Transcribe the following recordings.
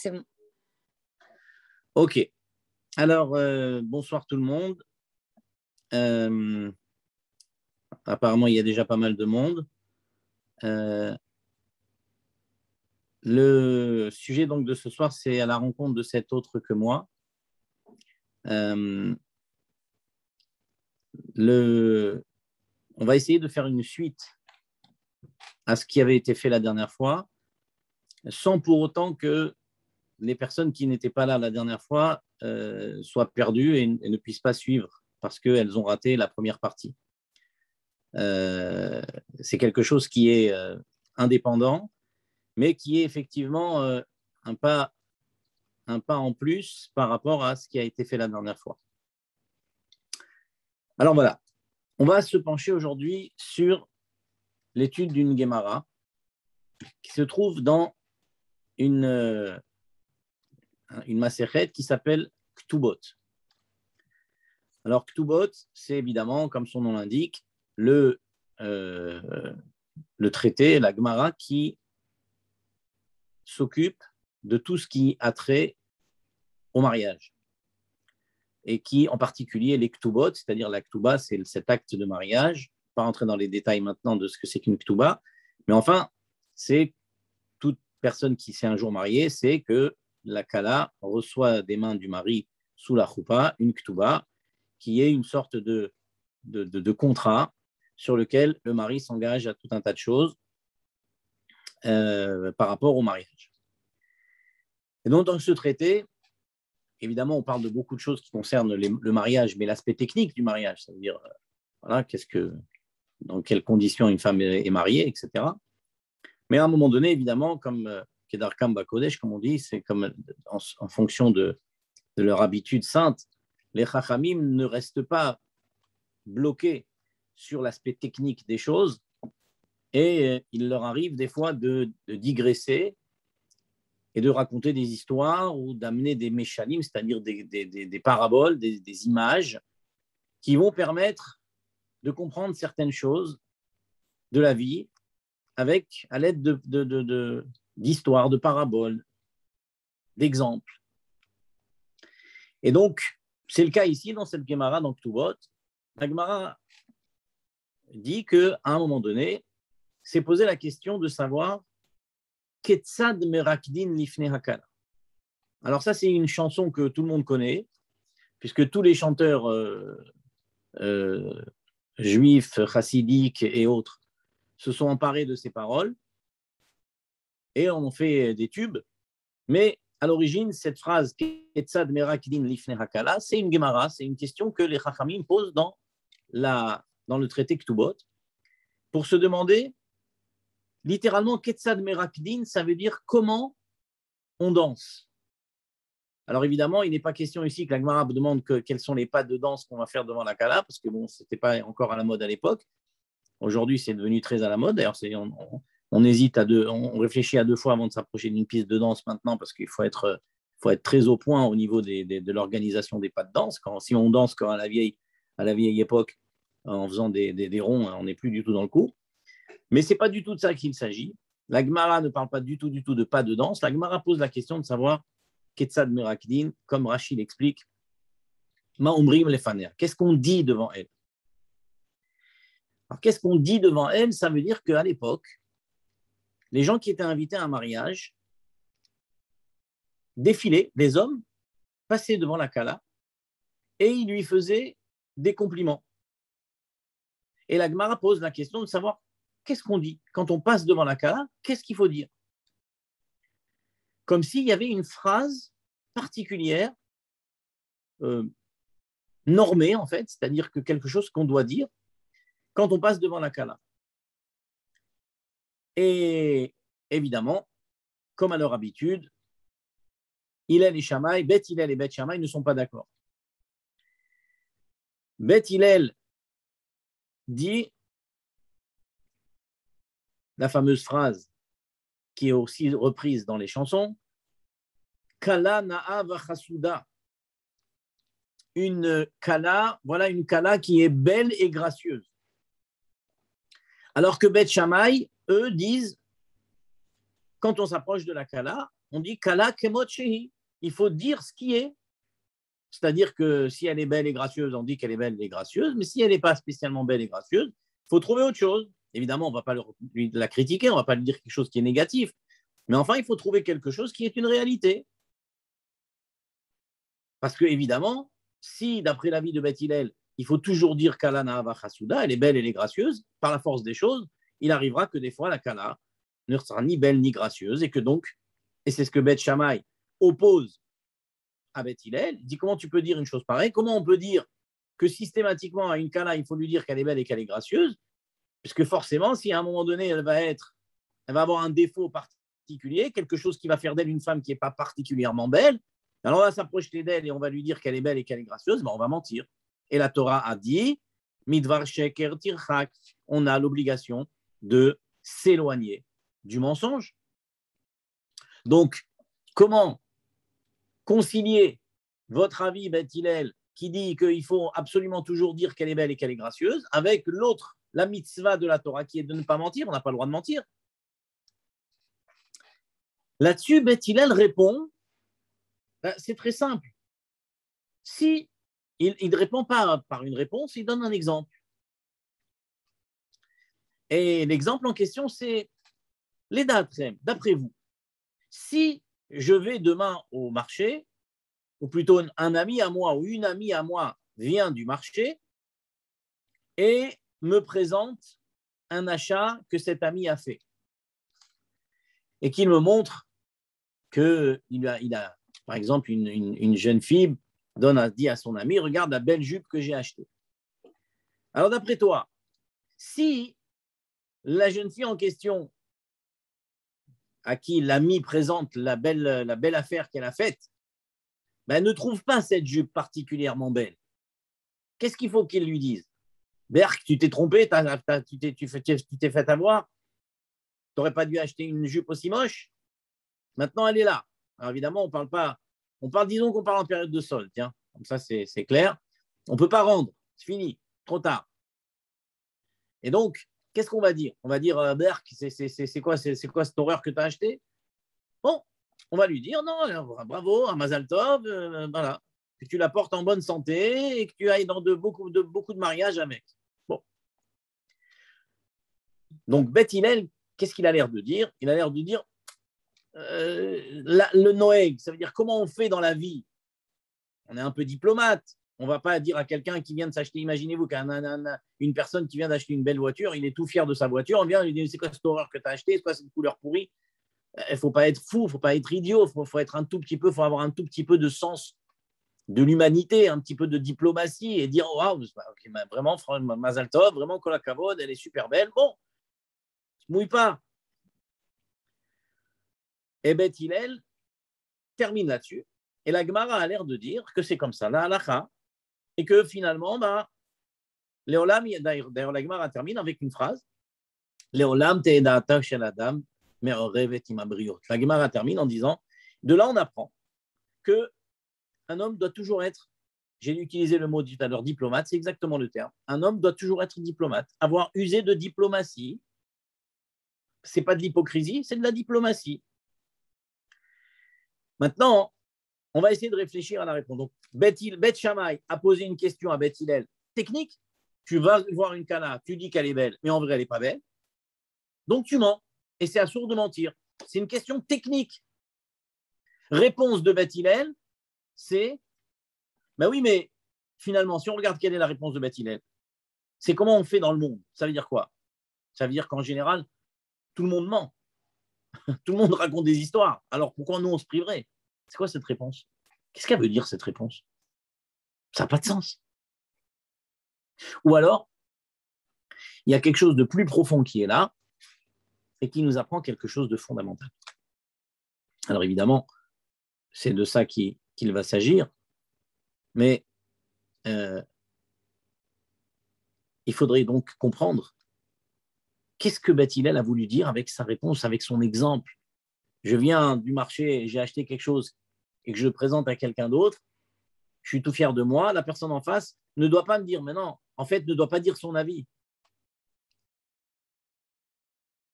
c'est bon. Ok. Alors, bonsoir tout le monde. Apparemment, il y a déjà pas mal de monde. Le sujet donc de ce soir, c'est à la rencontre de cet autre que moi. On va essayer de faire une suite à ce qui avait été fait la dernière fois, sans pour autant que les personnes qui n'étaient pas là la dernière fois soient perdues et ne puissent pas suivre parce qu'elles ont raté la première partie. C'est quelque chose qui est indépendant, mais qui est effectivement un pas en plus par rapport à ce qui a été fait la dernière fois. Alors voilà, on va se pencher aujourd'hui sur l'étude d'une Gemara qui se trouve dans une Masechet qui s'appelle Ktubot. Alors Ktubot, c'est évidemment, comme son nom l'indique, le traité, la Gemara qui s'occupe de tout ce qui a trait au mariage et qui, en particulier, les Ktubot, c'est-à-dire la Ktuba, c'est cet acte de mariage. Pas rentrer dans les détails maintenant de ce que c'est qu'une Ktuba, mais enfin, c'est toute personne qui s'est un jour mariée, c'est que la Kala reçoit des mains du mari sous la Choupa une Ktuba qui est une sorte de contrat sur lequel le mari s'engage à tout un tas de choses par rapport au mariage. Et donc, dans ce traité, évidemment, on parle de beaucoup de choses qui concernent le mariage, mais l'aspect technique du mariage, c'est-à-dire voilà, dans quelles conditions une femme est mariée, etc. Mais à un moment donné, évidemment, comme Kedarkam Bakodesh, comme on dit, c'est comme en fonction de leur habitude sainte, les Chachamim ne restent pas bloqués sur l'aspect technique des choses et il leur arrive des fois de digresser et de raconter des histoires ou d'amener des méchanim, c'est-à-dire des paraboles, des images qui vont permettre de comprendre certaines choses de la vie à l'aide d'histoires, de paraboles, d'exemples. Et donc, c'est le cas ici dans cette Gemara, dans Ktubot. La Gemara dit qu'à un moment donné, s'est posé la question de savoir Ketzad merakdin lifnei hakala. Alors ça, c'est une chanson que tout le monde connaît, puisque tous les chanteurs juifs, chassidiques et autres se sont emparés de ces paroles et en ont fait des tubes. Mais à l'origine, cette phrase Ketzad merakdin lifnei hakala, c'est une Gemara, c'est une question que les Chachamim posent dans le traité Ktubot pour se demander littéralement, Ketzad merakdin, ça veut dire comment on danse. Alors évidemment, il n'est pas question ici que la Gemara demande quels sont les pas de danse qu'on va faire devant la Kala, parce que bon, ce n'était pas encore à la mode à l'époque. Aujourd'hui, c'est devenu très à la mode. D'ailleurs, on hésite on réfléchit à deux fois avant de s'approcher d'une piste de danse maintenant, parce qu'il faut être très au point au niveau de l'organisation des pas de danse. Si on danse comme à la vieille époque, en faisant des ronds, on n'est plus du tout dans le coup. Mais ce n'est pas du tout de ça qu'il s'agit. La Gemara ne parle pas du tout de pas de danse. La Gemara pose la question de savoir Ketzad merakdin, comme Rachid l'explique, Ma umrim lefaner. Qu'est-ce qu'on dit devant elle? Alors, qu'est-ce qu'on dit devant elle? Ça veut dire qu'à l'époque, les gens qui étaient invités à un mariage défilaient, les hommes passaient devant la Kala et ils lui faisaient des compliments. Et la Gemara pose la question de savoir qu'est-ce qu'on dit quand on passe devant la Kala, qu'est-ce qu'il faut dire? Comme s'il y avait une phrase particulière, normée en fait, c'est-à-dire que quelque chose qu'on doit dire quand on passe devant la Kala. Et évidemment, comme à leur habitude, Hillel et Shammai, Beth Hillel et Beth Shammai ne sont pas d'accord. Beth Hillel dit la fameuse phrase qui est aussi reprise dans les chansons, Kala na'a v'chasuda. Voilà une Kala qui est belle et gracieuse. Alors que Beth Shammai, eux, disent, quand on s'approche de la Kala, on dit Kala kemot shehi. Il faut dire ce qui est. C'est-à-dire que si elle est belle et gracieuse, on dit qu'elle est belle et gracieuse, mais si elle n'est pas spécialement belle et gracieuse, il faut trouver autre chose. Évidemment, on ne va pas la critiquer, on ne va pas lui dire quelque chose qui est négatif, mais enfin, il faut trouver quelque chose qui est une réalité. Parce que, évidemment, si, d'après l'avis de Beth Hillel, il faut toujours dire Kala Nahava Chasuda, elle est belle, elle est gracieuse, par la force des choses, il arrivera que des fois, la Kala ne sera ni belle ni gracieuse, et que donc, et c'est ce que Beth Shammai oppose à Beth Hillel, il dit comment tu peux dire une chose pareille, comment on peut dire que systématiquement à une Kala, il faut lui dire qu'elle est belle et qu'elle est gracieuse, puisque forcément, si à un moment donné, elle va avoir un défaut particulier, quelque chose qui va faire d'elle une femme qui n'est pas particulièrement belle, alors on va s'approcher d'elle et on va lui dire qu'elle est belle et qu'elle est gracieuse, ben on va mentir. Et la Torah a dit, Midvar sheker tirchak, on a l'obligation de s'éloigner du mensonge. Donc, comment concilier votre avis, Beth Hillel, qui dit qu'il faut absolument toujours dire qu'elle est belle et qu'elle est gracieuse, avec l'autre, la mitzvah de la Torah, qui est de ne pas mentir, on n'a pas le droit de mentir. Là-dessus, Beth Hillel répond, ben, c'est très simple. Si il ne répond pas par une réponse, il donne un exemple. Et l'exemple en question, c'est les dates. D'après vous, si je vais demain au marché, ou plutôt un ami à moi ou une amie à moi vient du marché et me présente un achat que cet ami a fait et qu'il me montre qu'il a, par exemple, une jeune fille dit à son ami, regarde la belle jupe que j'ai achetée. Alors d'après toi, si la jeune fille en question à qui l'ami présente la belle affaire qu'elle a faite, ben, ne trouve pas cette jupe particulièrement belle, qu'est-ce qu'il faut qu'il lui dise? Berk, tu t'es trompé, tu t'es fait avoir, tu n'aurais pas dû acheter une jupe aussi moche. Maintenant, elle est là. Alors évidemment, disons qu'on parle en période de solde, tiens, comme ça c'est clair. On ne peut pas rendre, c'est fini, trop tard. Et donc, qu'est-ce qu'on va dire? On va dire, Berk, c'est quoi cette horreur que tu as achetée? Bon, on va lui dire, non, bravo, un Mazal Tov, voilà, que tu la portes en bonne santé et que tu ailles dans beaucoup de mariages avec. Bon. Donc, Beth Hillel, qu'est-ce qu'il a l'air de dire? Il a l'air de dire, le Noël, ça veut dire comment on fait dans la vie. On est un peu diplomate. On ne va pas dire à quelqu'un qui vient de s'acheter, imaginez-vous qu'une personne qui vient d'acheter une belle voiture, il est tout fier de sa voiture, on vient lui dit, c'est quoi cette horreur que tu as acheté, c'est quoi cette couleur pourrie? Il ne faut pas être fou, il ne faut pas être idiot, faut être un tout petit peu, faut avoir un tout petit peu de sens de l'humanité, un petit peu de diplomatie et dire waouh, okay, vraiment, Mazal Tov, vraiment, Kol HaKavod, elle est super belle. Bon, ne mouille pas. Et Beth Hillel termine là-dessus. Et la Gemara a l'air de dire que c'est comme ça, la halakha, et que finalement, Léolam, d'ailleurs, la Gemara termine avec une phrase Léolam te'edata shel adam me'orevet im habriot. La Gemara termine en disant de là, on apprend que un homme doit toujours être, j'ai utilisé le mot tout à l'heure, diplomate, c'est exactement le terme. Un homme doit toujours être diplomate, avoir usé de diplomatie. Ce n'est pas de l'hypocrisie, c'est de la diplomatie. Maintenant, on va essayer de réfléchir à la réponse. Donc, Beth Shammai a posé une question à Beth Hillel technique. Tu vas voir une Kana, tu dis qu'elle est belle, mais en vrai, elle n'est pas belle. Donc, tu mens. Et c'est assourd de mentir. C'est une question technique. Réponse de Beth Hillel, c'est ben oui, mais finalement, si on regarde quelle est la réponse de Beth Hillel, c'est comment on fait dans le monde. Ça veut dire quoi? Ça veut dire qu'en général, tout le monde ment. Tout le monde raconte des histoires. Alors pourquoi nous, on se priverait? C'est quoi cette réponse? Qu'est-ce qu'elle veut dire, cette réponse? Ça n'a pas de sens. Ou alors, il y a quelque chose de plus profond qui est là et qui nous apprend quelque chose de fondamental. Alors évidemment, c'est de ça qu'il va s'agir, mais il faudrait donc comprendre qu'est-ce que Beth Hillel a voulu dire avec sa réponse, avec son exemple. Je viens du marché, j'ai acheté quelque chose et que je le présente à quelqu'un d'autre, je suis tout fier de moi, la personne en face ne doit pas me dire, mais non, en fait, ne doit pas dire son avis.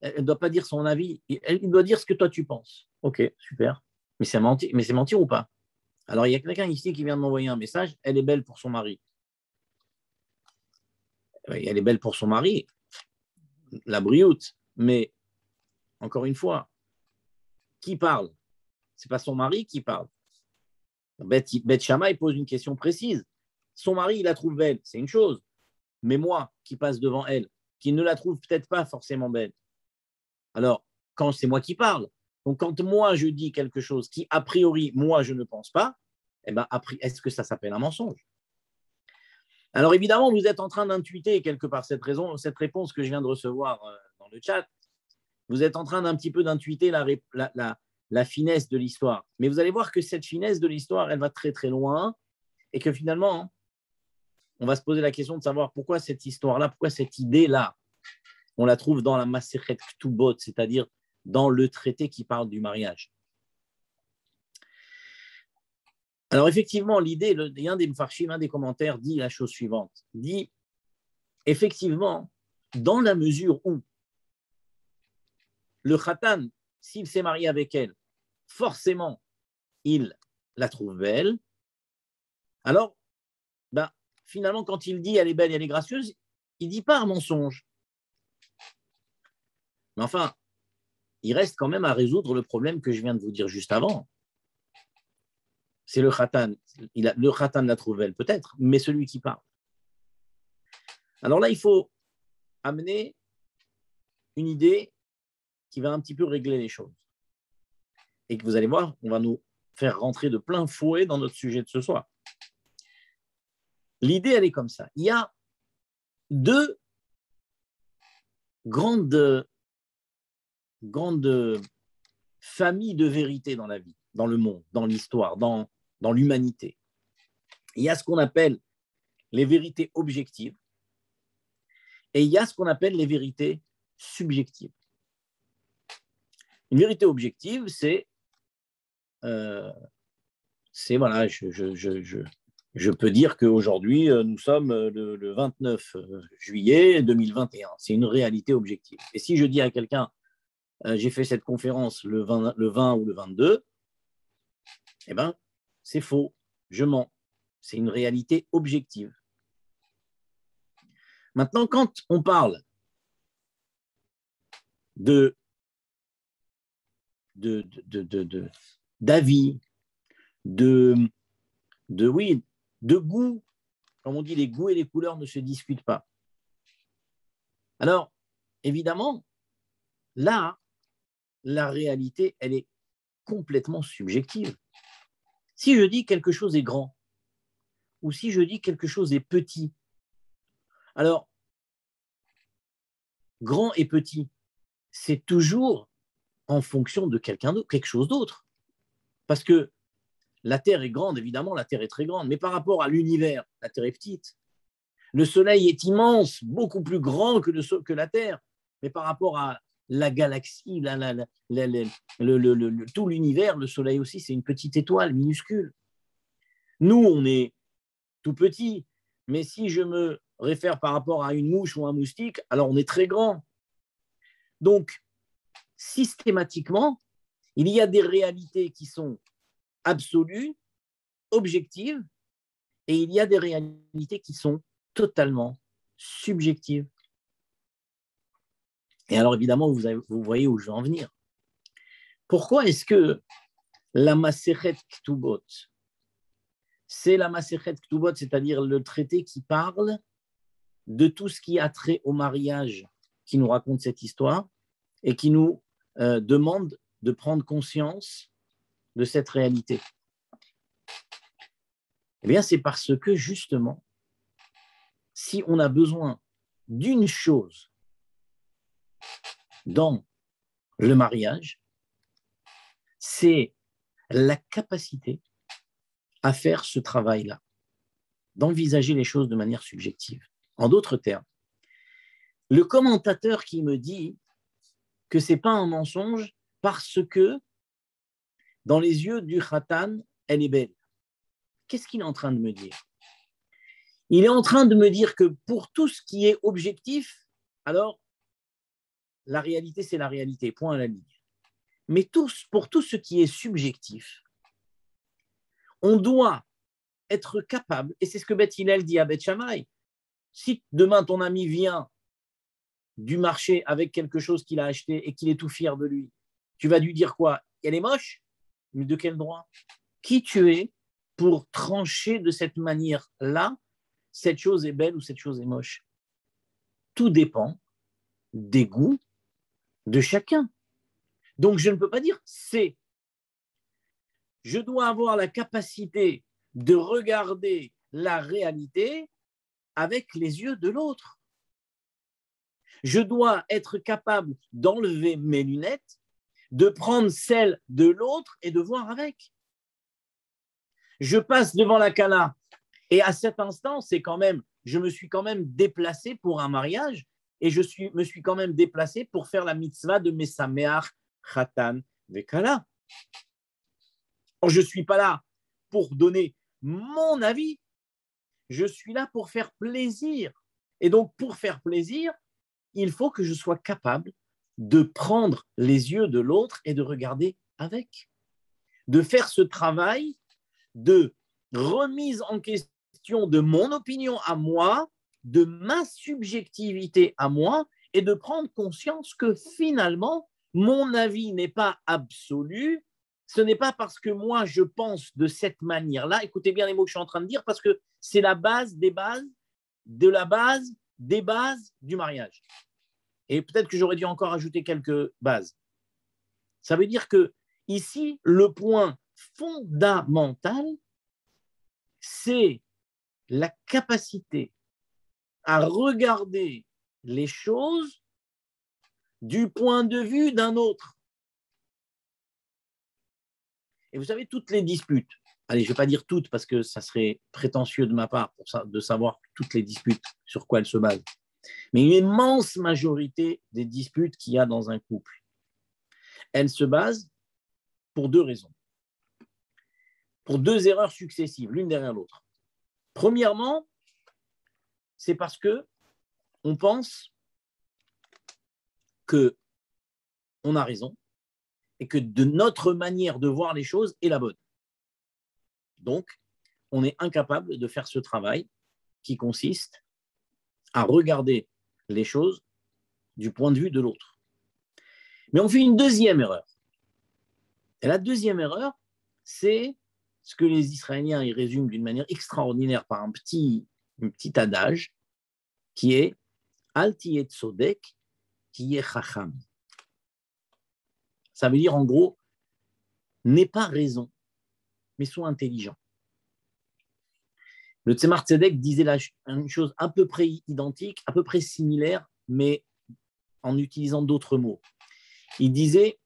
Elle ne doit pas dire son avis, elle doit dire ce que toi tu penses. Ok, super. Mais c'est mentir ou pas? Alors, il y a quelqu'un ici qui vient de m'envoyer un message, elle est belle pour son mari. Elle est belle pour son mari, la brioute, mais encore une fois, qui parle? Ce n'est pas son mari qui parle. Beth Shammai pose une question précise. Son mari, il la trouve belle, c'est une chose. Mais moi, qui passe devant elle, qui ne la trouve peut-être pas forcément belle, alors, quand c'est moi qui parle, donc quand moi je dis quelque chose qui, a priori, moi je ne pense pas, eh ben, est-ce que ça s'appelle un mensonge? Alors évidemment, vous êtes en train d'intuiter quelque part cette réponse que je viens de recevoir dans le chat. Vous êtes en train d'un petit peu d'intuiter la finesse de l'histoire. Mais vous allez voir que cette finesse de l'histoire, elle va très très loin et que finalement, on va se poser la question de savoir pourquoi cette histoire-là, pourquoi cette idée-là, on la trouve dans la Masechet Ktubot, c'est-à-dire dans le traité qui parle du mariage. Alors effectivement, l'idée, un des Mfarshim, un des commentaires dit la chose suivante, dit effectivement, dans la mesure où le Khatan, s'il s'est marié avec elle, forcément, il la trouve belle, alors, ben, finalement, quand il dit elle est belle et elle est gracieuse, il ne dit pas un mensonge. Mais enfin, il reste quand même à résoudre le problème que je viens de vous dire juste avant. C'est le Khatan. Le Khatan la trouve belle, peut-être, mais celui qui parle. Alors là, il faut amener une idée qui va un petit peu régler les choses. Et que vous allez voir, on va nous faire rentrer de plein fouet dans notre sujet de ce soir. L'idée, elle est comme ça. Il y a deux grandes familles de vérités dans la vie, dans le monde, dans l'histoire, dans l'humanité. Il y a ce qu'on appelle les vérités objectives et il y a ce qu'on appelle les vérités subjectives. Une vérité objective, c'est voilà, je peux dire qu'aujourd'hui, nous sommes le 29 juillet 2021. C'est une réalité objective. Et si je dis à quelqu'un, j'ai fait cette conférence le 20 ou le 22, eh bien, c'est faux. Je mens. C'est une réalité objective. Maintenant, quand on parle d'avis, de goût, comme on dit, les goûts et les couleurs ne se discutent pas. Alors, évidemment, là, la réalité, elle est complètement subjective. Si je dis quelque chose est grand, ou si je dis quelque chose est petit, alors, grand et petit, c'est toujours en fonction de quelqu'un d'autre, quelque chose d'autre. Parce que la Terre est grande, évidemment, la Terre est très grande, mais par rapport à l'univers, la Terre est petite. Le Soleil est immense, beaucoup plus grand que la Terre, mais par rapport à la galaxie, tout l'univers, le Soleil aussi, c'est une petite étoile minuscule. Nous, on est tout petit, mais si je me réfère par rapport à une mouche ou un moustique, alors on est très grand. Donc, systématiquement, il y a des réalités qui sont absolues, objectives, et il y a des réalités qui sont totalement subjectives. Et alors, évidemment, vous voyez où je veux en venir. Pourquoi est-ce que la Masechet Ktubot, c'est la Masechet Ktubot, c'est-à-dire le traité qui parle de tout ce qui a trait au mariage, qui nous raconte cette histoire et qui nous demande de prendre conscience de cette réalité? Eh bien, c'est parce que, justement, si on a besoin d'une chose dans le mariage, c'est la capacité à faire ce travail-là, d'envisager les choses de manière subjective. En d'autres termes, le commentateur qui me dit que ce n'est pas un mensonge parce que dans les yeux du Khatan, elle est belle. Qu'est-ce qu'il est en train de me dire? Il est en train de me dire que pour tout ce qui est objectif, alors la réalité, c'est la réalité, point à la ligne. Mais pour tout ce qui est subjectif, on doit être capable, et c'est ce que Beth Hillel dit à Beth Shammai, si demain ton ami vient du marché avec quelque chose qu'il a acheté et qu'il est tout fier de lui, tu vas lui dire quoi? Elle est moche? Mais de quel droit? Qui tu es pour trancher de cette manière-là, cette chose est belle ou cette chose est moche? Tout dépend des goûts de chacun. Donc je ne peux pas dire c'est. Je dois avoir la capacité de regarder la réalité avec les yeux de l'autre. Je dois être capable d'enlever mes lunettes, de prendre celles de l'autre et de voir avec. Je passe devant la Kala et à cet instant, je me suis quand même déplacé pour un mariage et me suis quand même déplacé pour faire la mitzvah de Mesameach Khatan Vekala. Je ne suis pas là pour donner mon avis, je suis là pour faire plaisir. Et donc, pour faire plaisir, il faut que je sois capable de prendre les yeux de l'autre et de regarder avec, de faire ce travail de remise en question de mon opinion à moi, de ma subjectivité à moi, et de prendre conscience que finalement, mon avis n'est pas absolu. Ce n'est pas parce que moi je pense de cette manière-là, écoutez bien les mots que je suis en train de dire, parce que c'est la base des bases, de la base des bases du mariage. Et peut-être que j'aurais dû encore ajouter quelques bases. Ça veut dire que ici, le point fondamental, c'est la capacité à regarder les choses du point de vue d'un autre. Et vous savez, toutes les disputes, allez, je ne vais pas dire toutes parce que ça serait prétentieux de ma part de savoir toutes les disputes sur quoi elles se basent, mais une immense majorité des disputes qu'il y a dans un couple, elles se basent pour deux raisons, pour deux erreurs successives, l'une derrière l'autre. Premièrement, c'est parce que on pense qu'on a raison et que de notre manière de voir les choses est la bonne. Donc, on est incapable de faire ce travail qui consiste à regarder les choses du point de vue de l'autre. Mais on fait une deuxième erreur. Et la deuxième erreur, c'est ce que les Israéliens y résument d'une manière extraordinaire par un petit adage qui est Al tiyeh tzodek, tiyeh chacham. Ça veut dire en gros, n'aie pas raison, mais sois intelligent. Le Tzemar Tzedek disait une chose à peu près identique, à peu près similaire, mais en utilisant d'autres mots. Il disait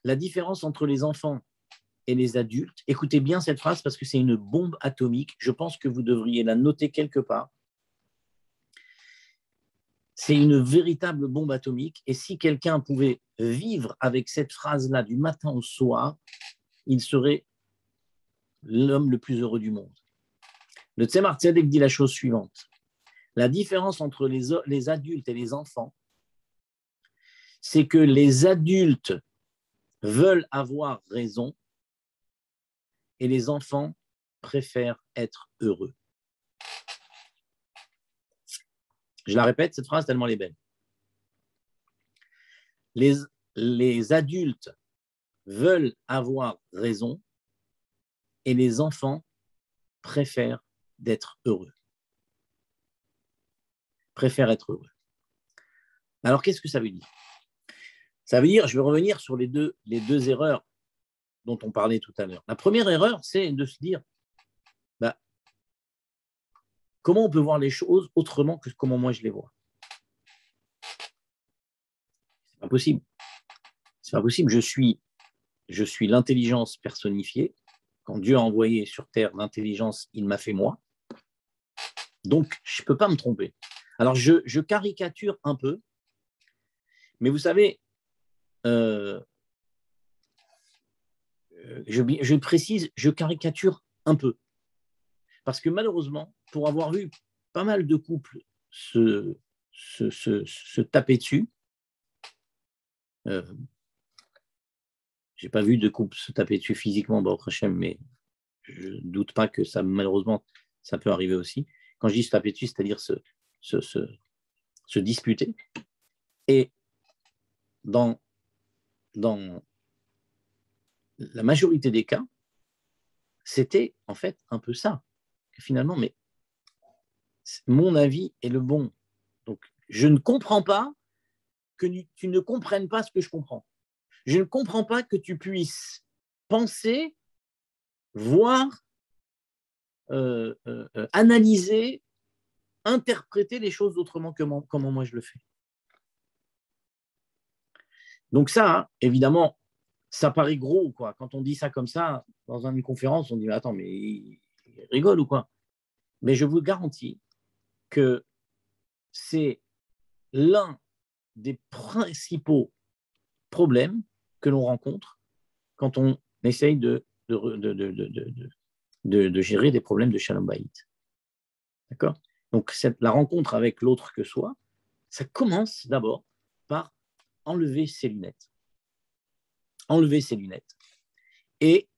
la différence entre les enfants et les adultes. Écoutez bien cette phrase parce que c'est une bombe atomique. Je pense que vous devriez la noter quelque part. C'est une véritable bombe atomique. Et si quelqu'un pouvait vivre avec cette phrase-là du matin au soir, il serait l'homme le plus heureux du monde. Le Tzemar Tzedek dit la chose suivante. La différence entre les adultes et les enfants, c'est que les adultes veulent avoir raison et les enfants préfèrent être heureux. Je la répète, cette phrase, tellement elle est belle. Les adultes veulent avoir raison et les enfants préfèrent d'être heureux. Préfèrent être heureux. Alors, qu'est-ce que ça veut dire? Ça veut dire, je vais revenir sur les deux erreurs dont on parlait tout à l'heure. La première erreur, c'est de se dire, comment on peut voir les choses autrement que comment moi je les vois? C'est pas possible. C'est pas possible. Je suis l'intelligence personnifiée. Quand Dieu a envoyé sur terre l'intelligence, il m'a fait moi. Donc, je ne peux pas me tromper. Alors, je caricature un peu, mais vous savez, je précise, je caricature un peu. Parce que malheureusement, pour avoir vu pas mal de couples se taper dessus, n'ai pas vu de couple se taper dessus physiquement, Baruch Hashem, mais je ne doute pas que ça, malheureusement, ça peut arriver aussi. Quand je dis se taper dessus, c'est-à-dire se disputer. Et dans la majorité des cas, c'était en fait un peu ça. Que finalement, mais mon avis est le bon. Donc, je ne comprends pas que tu ne comprennes pas ce que je comprends. Je ne comprends pas que tu puisses penser, voir, analyser, interpréter les choses autrement que comment moi je le fais. Donc ça, évidemment, ça paraît gros, quoi. Quand on dit ça comme ça, dans une conférence, on dit, mais attends, mais il rigole ou quoi? Mais je vous garantis que c'est l'un des principaux problèmes que l'on rencontre quand on essaye de gérer des problèmes de Shalom Bayit. D'accord? Donc, la rencontre avec l'autre que soi, ça commence d'abord par enlever ses lunettes. Enlever ses lunettes. Et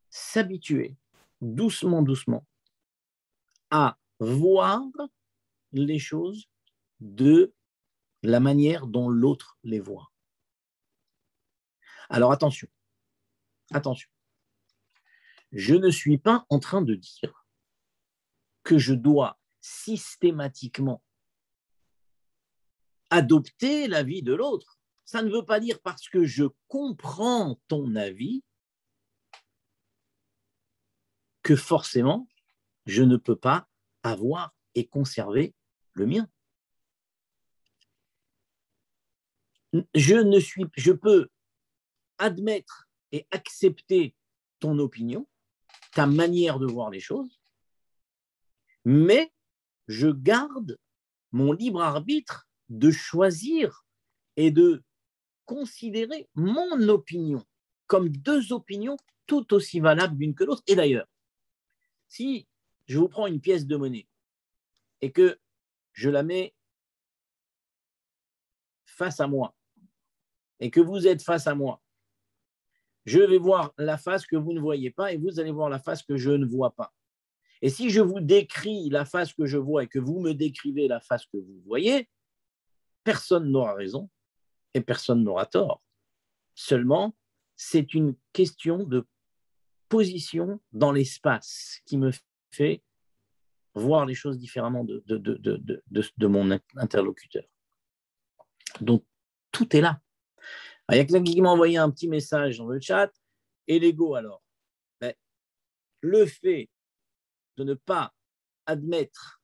s'habituer doucement, doucement à voir les choses de la manière dont l'autre les voit. Alors attention, attention. Je ne suis pas en train de dire que je dois systématiquement adopter l'avis de l'autre. Ça ne veut pas dire parce que je comprends ton avis que forcément je ne peux pas avoir et conserver le mien. Je peux admettre et accepter ton opinion, ta manière de voir les choses, mais je garde mon libre arbitre de choisir et de considérer mon opinion comme deux opinions tout aussi valables l'une que l'autre. Et d'ailleurs, si je vous prends une pièce de monnaie et que je la mets face à moi et que vous êtes face à moi, je vais voir la face que vous ne voyez pas et vous allez voir la face que je ne vois pas. Et si je vous décris la face que je vois et que vous me décrivez la face que vous voyez, personne n'aura raison et personne n'aura tort. Seulement, c'est une question de position dans l'espace qui me fait voir les choses différemment de mon interlocuteur. Donc, tout est là. Il y a quelqu'un qui m'a envoyé un petit message dans le chat. Et l'ego, alors? Le fait de ne pas admettre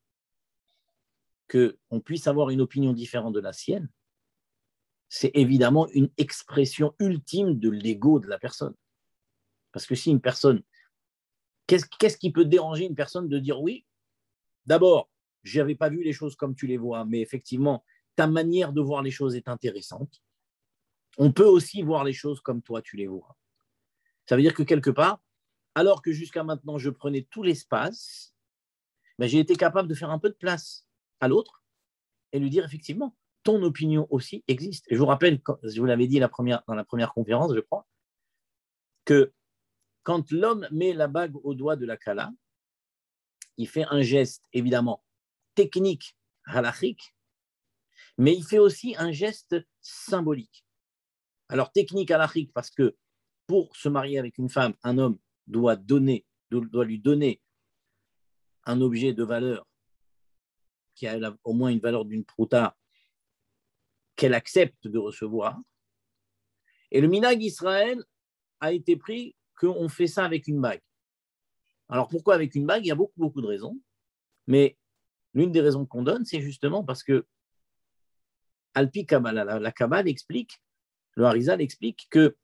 qu'on puisse avoir une opinion différente de la sienne, c'est évidemment une expression ultime de l'ego de la personne. Parce que si une personne, qu'est-ce qui peut déranger une personne de dire oui, d'abord, je n'avais pas vu les choses comme tu les vois, mais effectivement, ta manière de voir les choses est intéressante. On peut aussi voir les choses comme toi, tu les vois. Ça veut dire que quelque part, alors que jusqu'à maintenant, je prenais tout l'espace, j'ai été capable de faire un peu de place à l'autre et lui dire effectivement, ton opinion aussi existe. Et je vous rappelle, je vous l'avais dit dans la première conférence, je crois, que quand l'homme met la bague au doigt de la Kala, il fait un geste évidemment technique, halachique, mais il fait aussi un geste symbolique. Alors technique halachique parce que pour se marier avec une femme, un homme doit lui donner un objet de valeur qui a au moins une valeur d'une prouta qu'elle accepte de recevoir. Et le minhag Israël a été pris qu'on fait ça avec une bague. Alors pourquoi avec une bague? Il y a beaucoup, beaucoup de raisons. Mais l'une des raisons qu'on donne, c'est justement parce que Alpi Kabbalah, la Kabbale explique, le Harizal explique que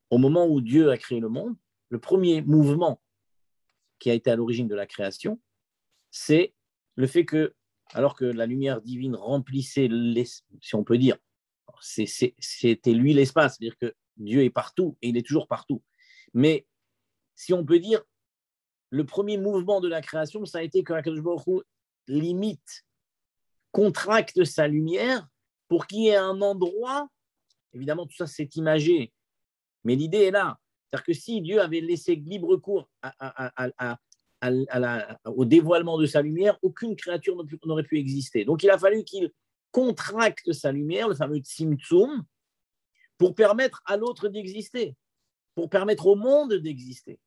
au moment où Dieu a créé le monde, le premier mouvement qui a été à l'origine de la création, c'est le fait que, alors que la lumière divine remplissait, si on peut dire, c'était lui l'espace, c'est-à-dire que Dieu est partout et il est toujours partout. Mais si on peut dire, le premier mouvement de la création, ça a été que Akadosh Baruch Hu limite, contracte sa lumière pour qu'il y ait un endroit, évidemment tout ça c'est imagé, Mais l'idée est là. C'est-à-dire que si Dieu avait laissé libre cours au dévoilement de sa lumière, aucune créature n'aurait pu exister. Donc, il a fallu qu'il contracte sa lumière, le fameux Tzimtzum, pour permettre à l'autre d'exister, pour permettre au monde d'exister.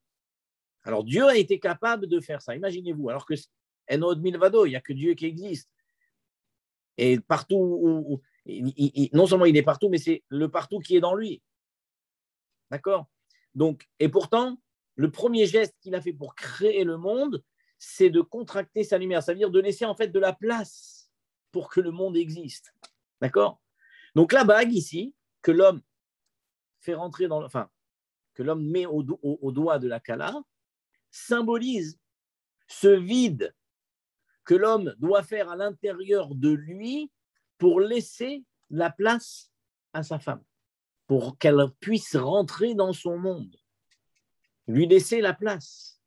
Alors, Dieu a été capable de faire ça. Imaginez-vous, alors que Enod Milvado, il n'y a que Dieu qui existe. Et partout, non seulement il est partout, mais c'est le partout qui est dans lui. D'accord? Donc, et pourtant, le premier geste qu'il a fait pour créer le monde, c'est de contracter sa lumière. Ça veut dire de laisser en fait de la place pour que le monde existe. D'accord? Donc, la bague ici, que l'homme fait rentrer dans, enfin, que l'homme met au doigt de la Kala, symbolise ce vide que l'homme doit faire à l'intérieur de lui pour laisser la place à sa femme, pour qu'elle puisse rentrer dans son monde, lui laisser la place.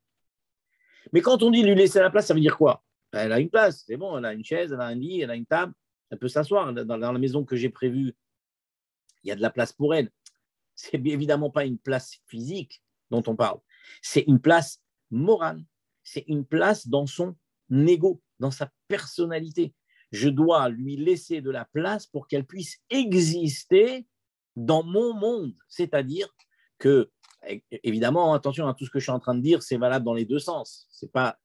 Mais quand on dit lui laisser la place, ça veut dire quoi? Elle a une place, c'est bon, elle a une chaise, elle a un lit, elle a une table, elle peut s'asseoir. Dans la maison que j'ai prévue, il y a de la place pour elle. C'est évidemment pas une place physique dont on parle, c'est une place morale, c'est une place dans son ego, dans sa personnalité. Je dois lui laisser de la place pour qu'elle puisse exister dans mon monde. C'est-à-dire que, évidemment, attention à tout ce que je suis en train de dire, c'est valable dans les deux sens. C'est pas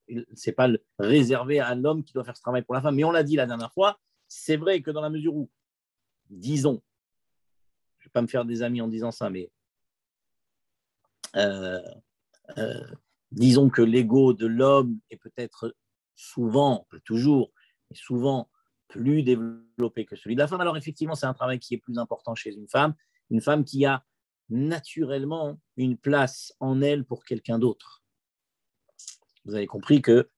réservé à l'homme qui doit faire ce travail pour la femme. Mais on l'a dit la dernière fois, c'est vrai que dans la mesure où, disons, je ne vais pas me faire des amis en disant ça, mais disons que l'ego de l'homme est peut-être souvent, pas toujours, mais souvent plus développé que celui de la femme. Alors effectivement, c'est un travail qui est plus important chez une femme qui a naturellement une place en elle pour quelqu'un d'autre. Vous avez compris que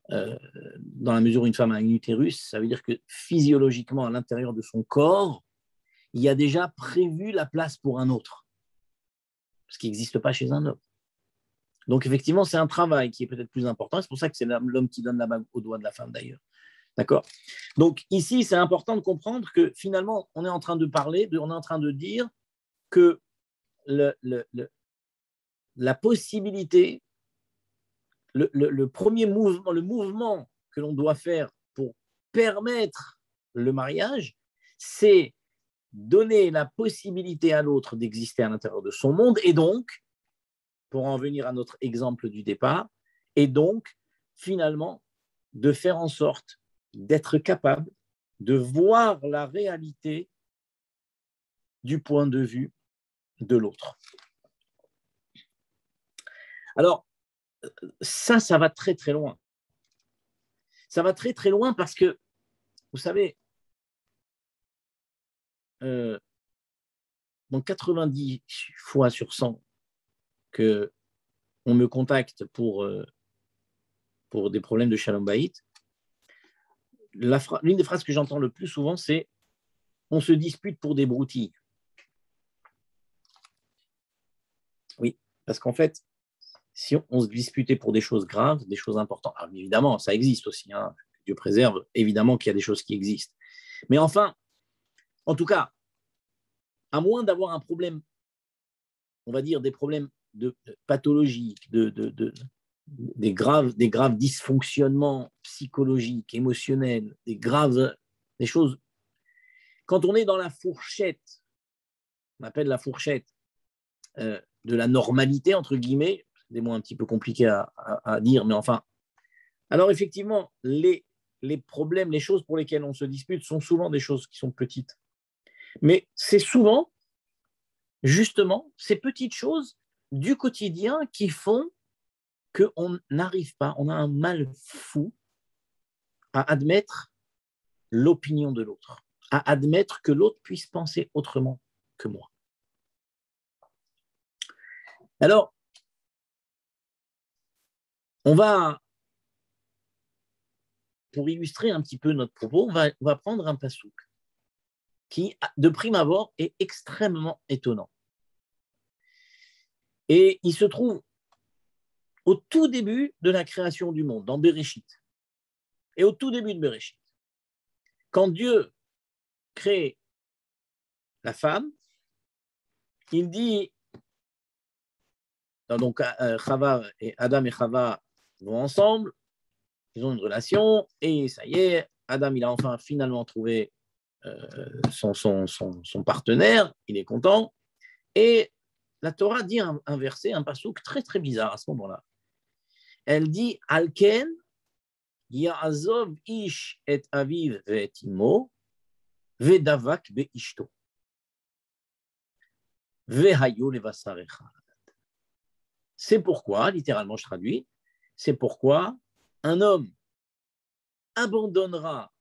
dans la mesure où une femme a un utérus, ça veut dire que physiologiquement, à l'intérieur de son corps, il y a déjà prévu la place pour un autre, ce qui n'existe pas chez un homme. Donc, effectivement, c'est un travail qui est peut-être plus important. C'est pour ça que c'est l'homme qui donne la bague au doigt de la femme, d'ailleurs. D'accord? Donc, ici, c'est important de comprendre que finalement, on est en train de parler, on est en train de dire que la possibilité, le premier mouvement, le mouvement que l'on doit faire pour permettre le mariage, c'est donner la possibilité à l'autre d'exister à l'intérieur de son monde et donc, pour en venir à notre exemple du départ, et donc, finalement, de faire en sorte d'être capable de voir la réalité du point de vue de l'autre. Alors, ça va très, très loin. Ça va très, très loin parce que, vous savez, dans 90 fois sur 100 que on me contacte pour des problèmes de Shalom Bayit, l'une des phrases que j'entends le plus souvent, c'est « on se dispute pour des broutilles ». Oui, parce qu'en fait, si on se disputait pour des choses graves, des choses importantes, alors évidemment, ça existe aussi, hein, Dieu préserve, évidemment qu'il y a des choses qui existent. Mais enfin, en tout cas, à moins d'avoir un problème, on va dire des problèmes pathologiques, des graves dysfonctionnements psychologiques, émotionnels, des choses. Quand on est dans la fourchette, on appelle la fourchette de la normalité, entre guillemets, des mots un petit peu compliqués à dire, mais enfin. Alors effectivement, les problèmes, les choses pour lesquelles on se dispute sont souvent des choses qui sont petites. Mais c'est souvent, justement, ces petites choses du quotidien qui font qu'on n'arrive pas, on a un mal fou à admettre l'opinion de l'autre, à admettre que l'autre puisse penser autrement que moi. Alors, on va, pour illustrer un petit peu notre propos, on va prendre un pasouk qui, de prime abord, est extrêmement étonnant. Et il se trouve au tout début de la création du monde, dans Bereshit. Et au tout début de Bereshit, quand Dieu crée la femme, il dit Donc, Adam et Chava vont ensemble, ils ont une relation, et ça y est, Adam, il a enfin finalement trouvé son partenaire, il est content. Et la Torah dit un verset, un passouk très très bizarre à ce moment-là. Elle dit Alken ya'azov ish et aviv ve'et imo ve'davak be'ishto ve'hayo levasar echad. C'est pourquoi, littéralement je traduis, c'est pourquoi un homme abandonnera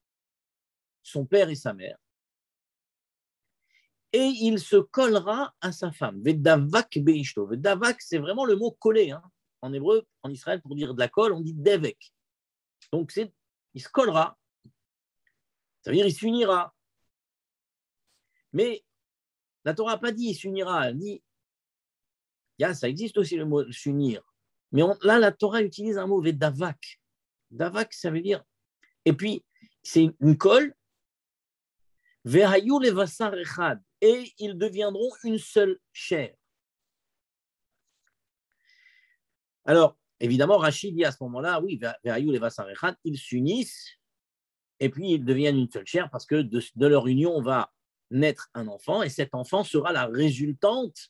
son père et sa mère et il se collera à sa femme. Vedavak beishto. Vedavak, c'est vraiment le mot coller. Hein. En hébreu, en Israël, pour dire de la colle, on dit devek. Donc, il se collera. Ça veut dire il s'unira. Mais la Torah n'a pas dit il s'unira. Elle dit, ça existe aussi le mot s'unir. Mais là, la Torah utilise un mot vedavak. Davak, ça veut dire. Et puis, c'est une colle. Vehayu levasar echad. Et ils deviendront une seule chair. Alors, évidemment, Rachid dit à ce moment-là, oui, Vehayu levasar echad, ils s'unissent et puis ils deviennent une seule chair parce que de leur union va naître un enfant et cet enfant sera la résultante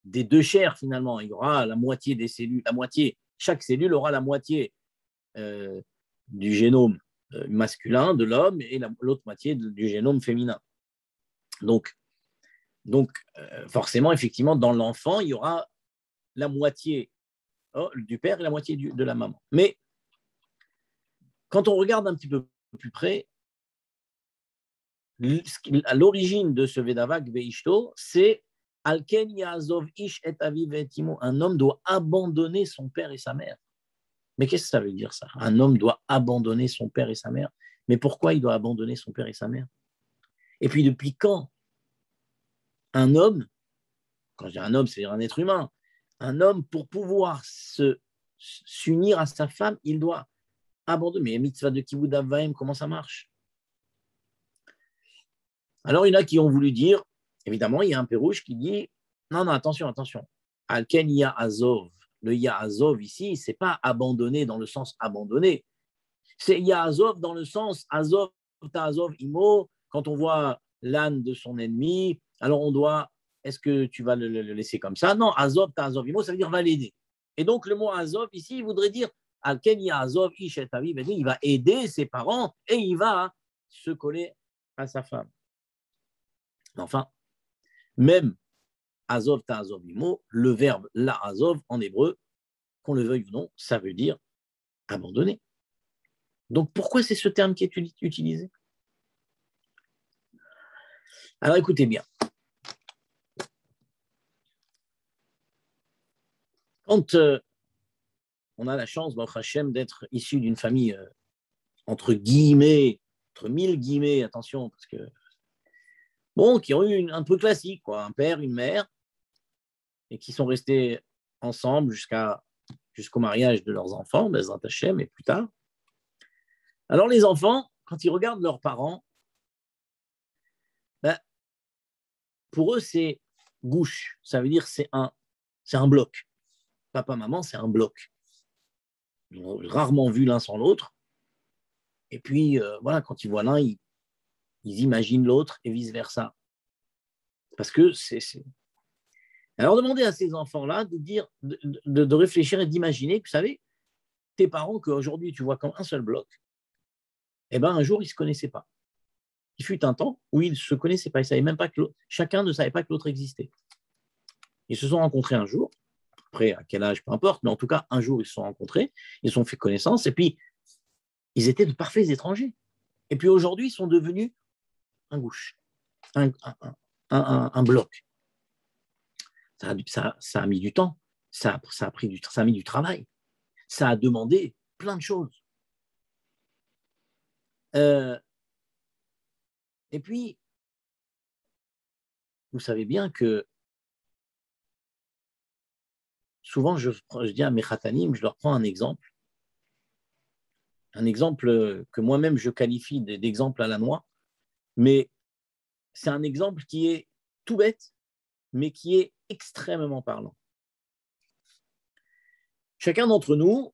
des deux chairs finalement. Il y aura la moitié des cellules, chaque cellule aura la moitié du génome masculin de l'homme et l'autre moitié du génome féminin. Donc forcément, effectivement, dans l'enfant, il y aura la moitié du père et la moitié de la maman. Mais quand on regarde un petit peu plus près, à l'origine de ce Vedavak Veishto, c'est Alken Yazov Ish et Aviv et Imo. Un homme doit abandonner son père et sa mère. Mais qu'est-ce que ça veut dire ça? Un homme doit abandonner son père et sa mère. Mais pourquoi il doit abandonner son père et sa mère? Et puis depuis quand un homme, quand je dis un homme, c'est-à-dire un être humain, un homme pour pouvoir s'unir à sa femme, il doit abandonner. Mais mitzvah de Kibud Avaim, comment ça marche? Alors, il y en a qui ont voulu dire, évidemment, il y a un pérouche qui dit, non, attention. Alken Ya Azov. Le Ya Azov ici, ce n'est pas abandonné dans le sens abandonné. C'est Ya Azov dans le sens Azov, Ta Azov Imo. Quand on voit l'âne de son ennemi, alors on doit, est-ce que tu vas le laisser comme ça? Non, Azov, Ta Azov Imo, ça veut dire va l'aider. Et donc, le mot Azov ici, il voudrait dire Alken Ya Azov Ish et Aviv. Il va aider ses parents et il va se coller à sa femme. Enfin, même Azov ta Azov imo, le verbe la Azov en hébreu, qu'on le veuille ou non, ça veut dire abandonner. Donc pourquoi c'est ce terme qui est utilisé? Alors écoutez bien. Quand on a la chance, Baruch Hashem, d'être issu d'une famille entre guillemets, entre mille guillemets, attention, parce que bon, qui ont eu un peu classique, quoi, un père, une mère, et qui sont restés ensemble jusqu'au mariage de leurs enfants, Bezrat Hashem, et plus tard. Alors les enfants, quand ils regardent leurs parents, pour eux, c'est gouche. Ça veut dire c'est un bloc. Papa, maman, c'est un bloc. Ils ont rarement vu l'un sans l'autre. Et puis, voilà, quand ils voient l'un, ils imaginent l'autre et vice-versa. Parce que c'est... Alors, demandez à ces enfants-là de réfléchir et d'imaginer que, vous savez, tes parents, qu'aujourd'hui, tu vois comme un seul bloc, eh bien, un jour, ils ne se connaissaient pas. Il fut un temps où ils ne se connaissaient pas. Ils savaient même pas que chacun ne savait pas que l'autre existait. Ils se sont rencontrés un jour, après à quel âge, peu importe, mais en tout cas, un jour, ils se sont rencontrés, ils se sont fait connaissance, et puis, ils étaient de parfaits étrangers. Et puis aujourd'hui, ils sont devenus un gouche, un bloc. Ça a mis du temps, ça a mis du travail, ça a demandé plein de choses. Et puis, vous savez bien que souvent, je dis à mes khatanim, je leur prends un exemple que moi-même je qualifie d'exemple à la noix, mais c'est un exemple qui est tout bête, mais qui est extrêmement parlant. chacun d'entre nous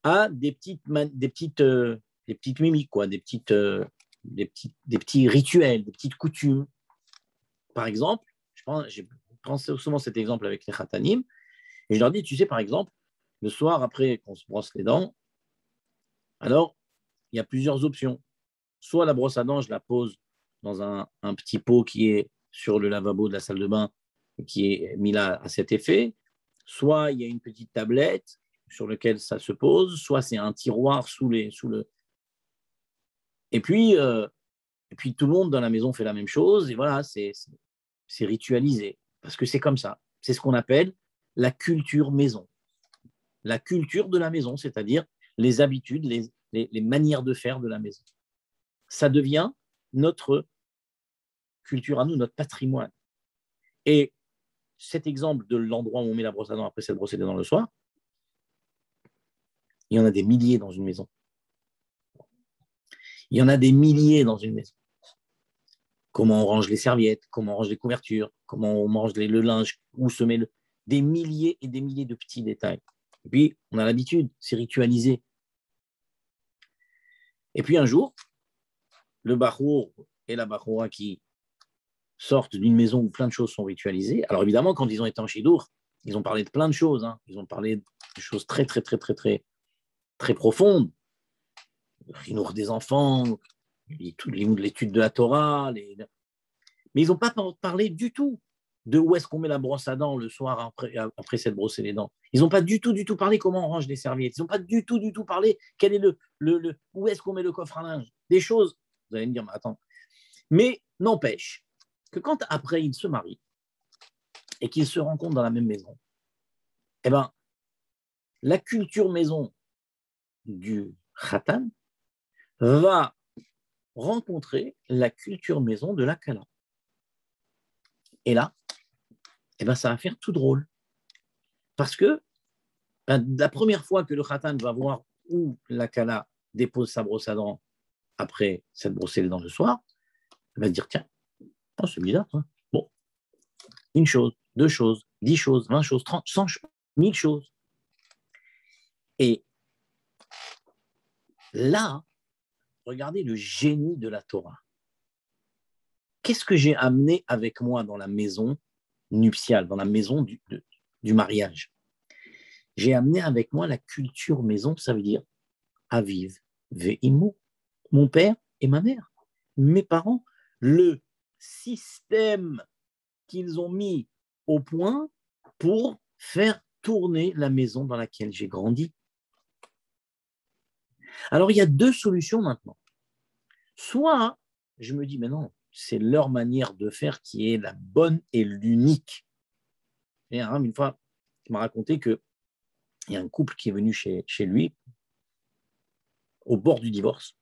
a des petites mimiques, quoi, des petits rituels, des petites coutumes. Par exemple, je prends souvent cet exemple avec les khatanim, et je leur dis, tu sais, par exemple, le soir, après qu'on se brosse les dents, alors, il y a plusieurs options. Soit la brosse à dents, je la pose dans un petit pot qui est sur le lavabo de la salle de bain, qui est mis là à cet effet. Soit il y a une petite tablette sur laquelle ça se pose, soit c'est un tiroir sous le. Et puis tout le monde dans la maison fait la même chose, et voilà, c'est ritualisé, parce que c'est comme ça. C'est ce qu'on appelle la culture maison. La culture de la maison, c'est-à-dire les habitudes, les manières de faire de la maison. Ça devient notre culture à nous, notre patrimoine. Et cet exemple de l'endroit où on met la brosse à dents après s'être brossé les dents le soir, il y en a des milliers dans une maison. Il y en a des milliers dans une maison. Comment on range les serviettes, comment on range les couvertures, comment on mange le linge, où se met des milliers et des milliers de petits détails. Et puis, on a l'habitude, c'est ritualisé. Et puis un jour, le bachour et la bachoura qui sortent d'une maison où plein de choses sont ritualisées. Alors évidemment, quand ils ont été en Chidour, ils ont parlé de plein de choses. Hein. Ils ont parlé de choses très, très, très, très, très, très profondes. Le chinour des enfants, l'étude de la Torah. Mais ils n'ont pas parlé du tout de où est-ce qu'on met la brosse à dents le soir après s'être brossé les dents. Ils n'ont pas du tout parlé comment on range les serviettes. Ils n'ont pas du tout parlé quel est où est-ce qu'on met le coffre à linge. Des choses, vous allez me dire, mais attends. Mais n'empêche que quand après ils se marient et qu'ils se rencontrent dans la même maison, eh ben, la culture maison du khatan va rencontrer la culture maison de la kala. Et là, eh ben, ça va faire tout drôle. Parce que la première fois que le khatan va voir où la kala dépose sa brosse à dents après s'être brossé les dents le soir, elle va se dire, tiens, c'est bizarre. Hein. Bon, une chose, 2 choses, 10 choses, 20 choses, 30, 100, 1000 choses. Et là, regardez le génie de la Torah. Qu'est-ce que j'ai amené avec moi dans la maison nuptiale, dans la maison du mariage? J'ai amené avec moi la culture maison, ça veut dire Aviv, Ve'imo, mon père et ma mère, mes parents, le système qu'ils ont mis au point pour faire tourner la maison dans laquelle j'ai grandi. Alors, il y a 2 solutions maintenant. Soit je me dis, mais non, c'est leur manière de faire qui est la bonne et l'unique. Et une fois, il m'a raconté qu'il y a un couple qui est venu chez lui, au bord du divorce.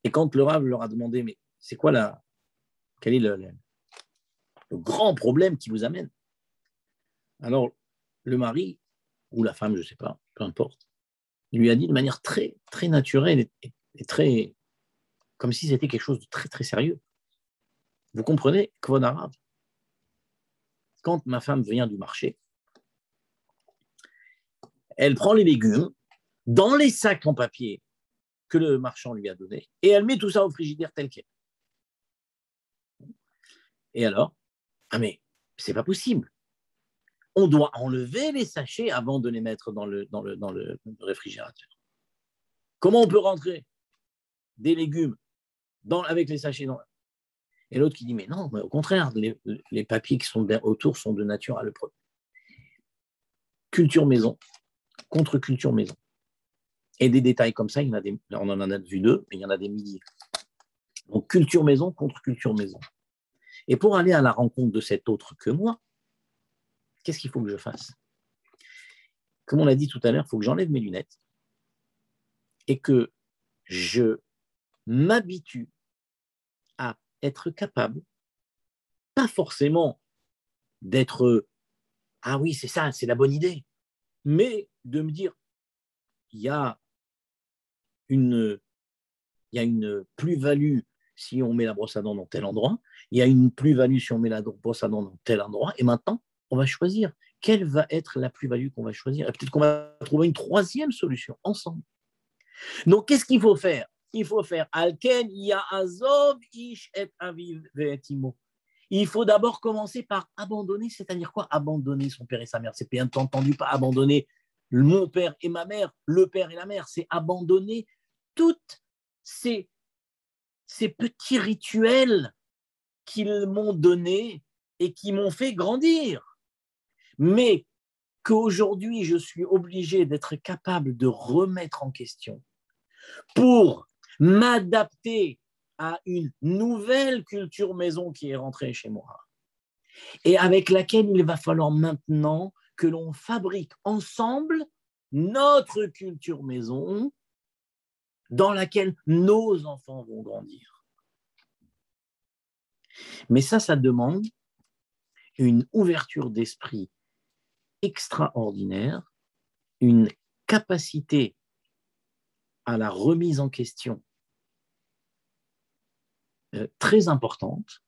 Et quand le Rav leur a demandé, mais c'est quoi quel est le grand problème qui vous amène? Alors, le mari, ou la femme, je ne sais pas, peu importe, il lui a dit de manière très, très naturelle et très, comme si c'était quelque chose de très, très sérieux. Vous comprenez, Kvod Arav, quand ma femme vient du marché, elle prend les légumes dans les sacs en papier que le marchand lui a donné et elle met tout ça au frigidaire tel quel. Et alors, mais c'est pas possible. On doit enlever les sachets avant de les mettre dans le réfrigérateur. Comment on peut rentrer des légumes avec les sachets Et l'autre qui dit, mais non, mais au contraire, les papiers qui sont autour sont de nature à le protéger. Culture maison, contre culture maison. Et des détails comme ça, on en a vu 2, mais il y en a des milliers. Donc, culture maison contre culture maison. Et pour aller à la rencontre de cet autre que moi, qu'est-ce qu'il faut que je fasse? Comme on l'a dit tout à l'heure, il faut que j'enlève mes lunettes et que je m'habitue à être capable, pas forcément d'être « Ah oui, c'est ça, c'est la bonne idée », mais de me dire « Il y a une plus-value si on met la brosse à dents dans tel endroit, il y a une plus-value si on met la brosse à dents dans tel endroit, et maintenant, on va choisir quelle va être la plus-value qu'on va choisir? Et peut-être qu'on va trouver une troisième solution ensemble. Donc, qu'est-ce qu'il faut faire? Il faut faire Alken Ya'azov Ish et Aviv ve'etimo. Il faut d'abord commencer par abandonner, c'est-à-dire quoi? Abandonner son père et sa mère. C'est bien entendu pas abandonner mon père et ma mère, le père et la mère. C'est abandonner toutes ces petits rituels qu'ils m'ont donnés et qui m'ont fait grandir. Mais qu'aujourd'hui, je suis obligé d'être capable de remettre en question pour m'adapter à une nouvelle culture maison qui est rentrée chez moi et avec laquelle il va falloir maintenant que l'on fabrique ensemble notre culture maison dans laquelle nos enfants vont grandir. Mais ça demande une ouverture d'esprit extraordinaire, une capacité à la remise en question très importante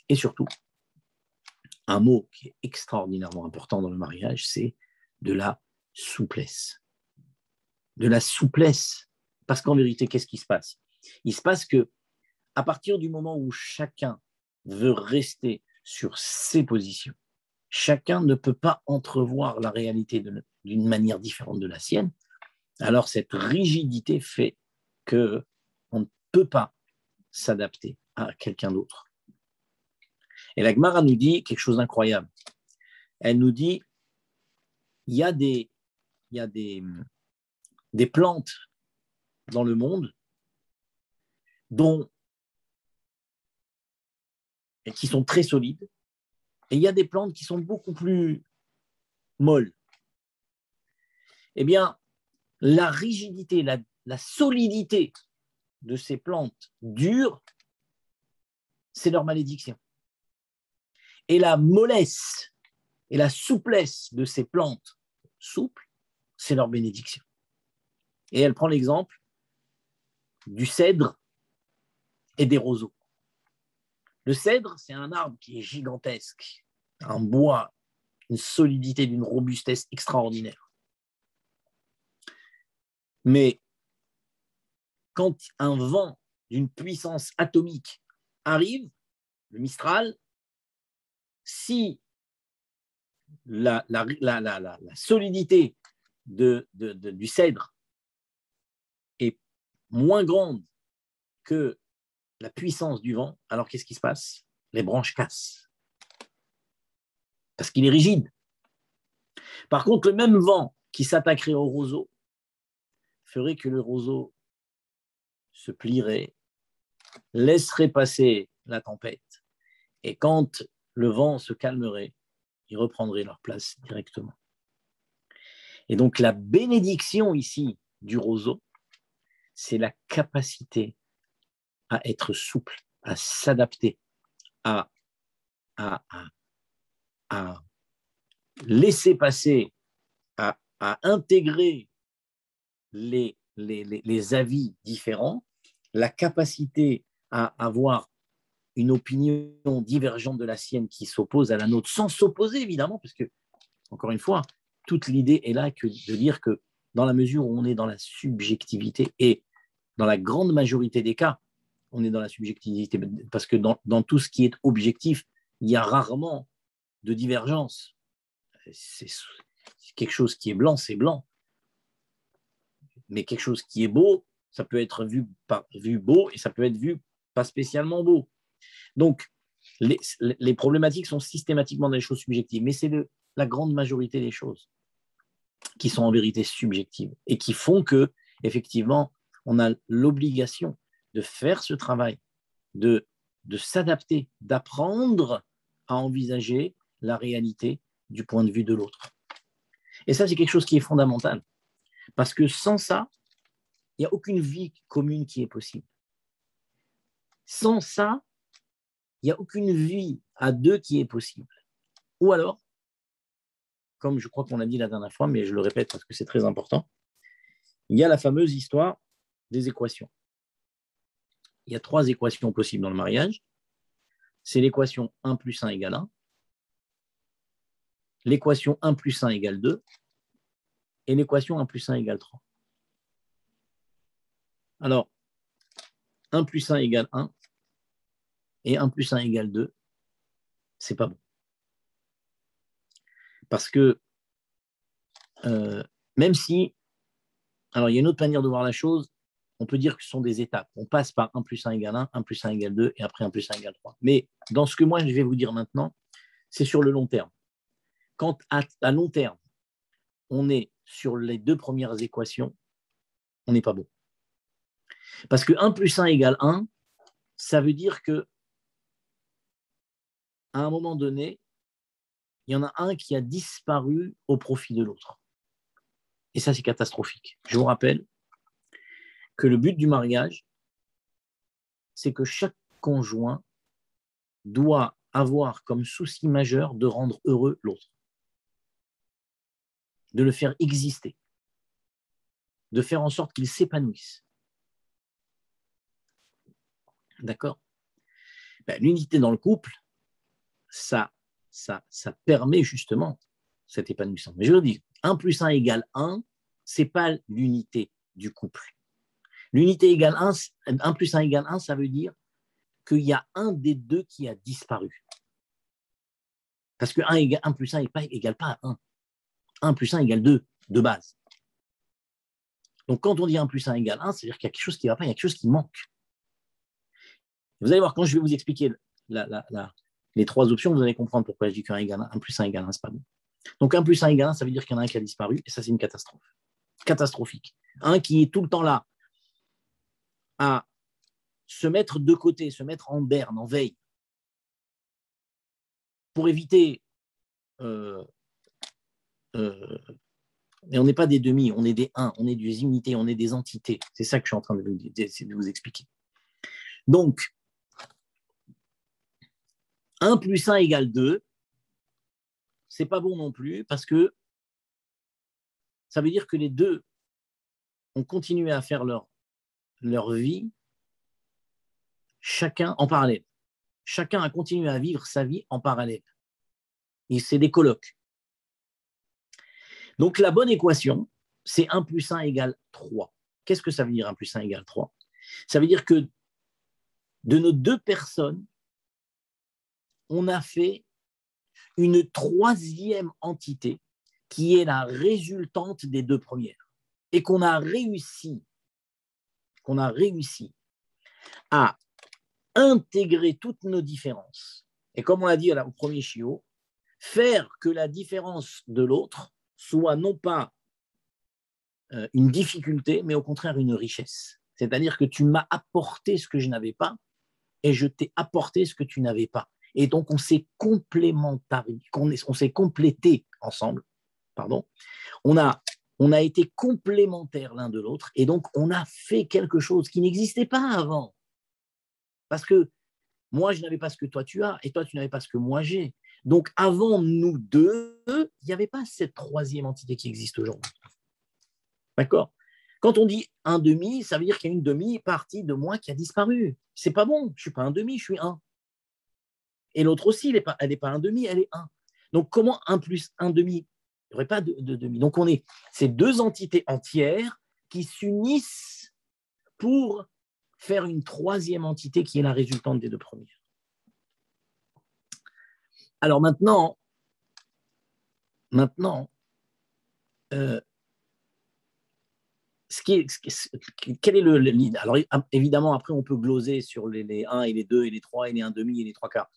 et surtout, un mot qui est extraordinairement important dans le mariage, c'est de la souplesse. De la souplesse. Parce qu'en vérité, qu'est-ce qui se passe? Il se passe que à partir du moment où chacun veut rester sur ses positions, chacun ne peut pas entrevoir la réalité d'une manière différente de la sienne, alors cette rigidité fait qu'on ne peut pas s'adapter à quelqu'un d'autre. Et la Gemara nous dit quelque chose d'incroyable. Elle nous dit, il y a des plantes dans le monde qui sont très solides, et il y a des plantes qui sont beaucoup plus molles. Eh bien, la rigidité, la solidité de ces plantes dures, c'est leur malédiction. Et la mollesse et la souplesse de ces plantes souples, c'est leur bénédiction. Et elle prend l'exemple du cèdre et des roseaux. Le cèdre, c'est un arbre qui est gigantesque, un bois, une solidité d'une robustesse extraordinaire. Mais quand un vent d'une puissance atomique arrive, le Mistral, si la solidité du cèdre est moins grande que la puissance du vent, alors qu'est-ce qui se passe? Les branches cassent. Parce qu'il est rigide. Par contre, le même vent qui s'attaquerait au roseau ferait que le roseau se plierait, laisserait passer la tempête. Et quand le vent se calmerait, ils reprendraient leur place directement. Et donc, la bénédiction ici du roseau, c'est la capacité à être souple, à s'adapter, à laisser passer, à intégrer les avis différents, la capacité à avoir une opinion divergente de la sienne qui s'oppose à la nôtre, sans s'opposer évidemment, parce que, encore une fois, toute l'idée est là de dire que dans la mesure où on est dans la subjectivité, et dans la grande majorité des cas, on est dans la subjectivité, parce que dans tout ce qui est objectif, il y a rarement de divergence. C'est quelque chose qui est blanc, c'est blanc. Mais quelque chose qui est beau, ça peut être vu beau et ça peut être vu pas spécialement beau. Donc, les problématiques sont systématiquement des choses subjectives, mais c'est la grande majorité des choses qui sont en vérité subjectives et qui font que, effectivement, on a l'obligation de faire ce travail, de s'adapter, d'apprendre à envisager la réalité du point de vue de l'autre. Et ça, c'est quelque chose qui est fondamental. Parce que sans ça, il n'y a aucune vie commune qui est possible. Sans ça, il n'y a aucune vie à deux qui est possible. Ou alors, comme je crois qu'on l'a dit la dernière fois, mais je le répète parce que c'est très important, il y a la fameuse histoire des équations. Il y a 3 équations possibles dans le mariage. C'est l'équation 1 plus 1 égale 1, l'équation 1 plus 1 égale 2 et l'équation 1 plus 1 égale 3. Alors, 1 plus 1 égale 1 et 1 plus 1 égale 2, c'est pas bon. Parce que même si, alors il y a une autre manière de voir la chose, on peut dire que ce sont des étapes. On passe par 1 plus 1 égale 1, 1 plus 1 égale 2 et après 1 plus 1 égale 3. Mais dans ce que moi je vais vous dire maintenant, c'est sur le long terme. Quand à long terme, on est sur les deux premières équations, on n'est pas bon. Parce que 1 plus 1 égale 1, ça veut dire que à un moment donné, il y en a un qui a disparu au profit de l'autre. Et ça, c'est catastrophique. Je vous rappelle que le but du mariage, c'est que chaque conjoint doit avoir comme souci majeur de rendre heureux l'autre, de le faire exister, de faire en sorte qu'il s'épanouisse. D'accord ? L'unité dans le couple, ça permet justement cet épanouissement. Mais je vous dis, 1 plus 1 égale 1, ce n'est pas l'unité du couple. L'unité égale 1, 1 plus 1 égale 1, ça veut dire qu'il y a un des deux qui a disparu. Parce que 1 plus 1 égale pas 1. 1 plus 1 égale 2, de base. Donc, quand on dit 1 plus 1 égale 1, c'est-à-dire qu'il y a quelque chose qui ne va pas, il y a quelque chose qui manque. Vous allez voir, quand je vais vous expliquer les trois options, vous allez comprendre pourquoi je dis qu'un égale 1 plus 1 égale 1, ce n'est pas bon. Donc, 1 plus 1 égale 1, ça veut dire qu'il y en a un qui a disparu, et ça, c'est une catastrophe. Catastrophique. Un qui est tout le temps là à se mettre de côté, se mettre en berne, en veille, pour éviter. Mais on n'est pas des demi, on est des 1, on est des unités, on est des entités. C'est ça que je suis en train de vous expliquer. Donc, 1 plus 1 égale 2, c'est pas bon non plus parce que ça veut dire que les deux ont continué à faire leur vie, chacun en parallèle. Chacun a continué à vivre sa vie en parallèle. Et c'est des colocs. Donc, la bonne équation, c'est 1 plus 1 égale 3. Qu'est-ce que ça veut dire 1 plus 1 égale 3 ? Ça veut dire que de nos deux personnes, on a fait une troisième entité qui est la résultante des deux premières et qu'on a réussi à intégrer toutes nos différences. Et comme on l'a dit au premier chiot, faire que la différence de l'autre soit non pas une difficulté, mais au contraire une richesse. C'est-à-dire que tu m'as apporté ce que je n'avais pas et je t'ai apporté ce que tu n'avais pas. Et donc, on s'est on s'est complété ensemble. Pardon. On a été complémentaires l'un de l'autre et donc on a fait quelque chose qui n'existait pas avant. Parce que moi, je n'avais pas ce que toi tu as et toi, tu n'avais pas ce que moi j'ai. Donc, avant nous deux, il n'y avait pas cette troisième entité qui existe aujourd'hui. D'accord ? Quand on dit un demi, ça veut dire qu'il y a une demi-partie de moi qui a disparu. C'est pas bon, je ne suis pas un demi, je suis un. Et l'autre aussi, elle n'est pas un demi, elle est un. Donc, comment un plus un demi ? Il n'y aurait pas de demi. Donc, on est ces deux entités entières qui s'unissent pour faire une troisième entité qui est la résultante des deux premières. Alors maintenant, quel est l'idée ? Alors évidemment, après, on peut gloser sur les 1 et les 2 et les 3 et les 1 demi et les 3 quarts.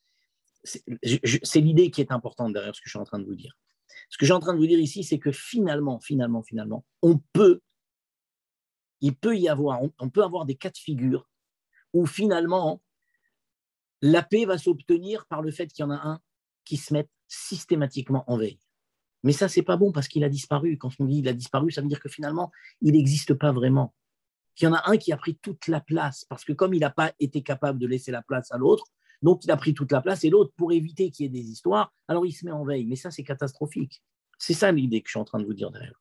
C'est l'idée qui est importante derrière ce que je suis en train de vous dire. Ce que j'ai en train de vous dire ici, c'est que finalement, on peut avoir des cas de figure où finalement, la paix va s'obtenir par le fait qu'il y en a un qui se mette systématiquement en veille. Mais ça, c'est pas bon parce qu'il a disparu. Quand on dit il a disparu, ça veut dire que finalement, il n'existe pas vraiment. Il y en a un qui a pris toute la place parce que comme il n'a pas été capable de laisser la place à l'autre, donc il a pris toute la place et l'autre, pour éviter qu'il y ait des histoires, alors il se met en veille. Mais ça, c'est catastrophique. C'est ça l'idée que je suis en train de vous dire derrière.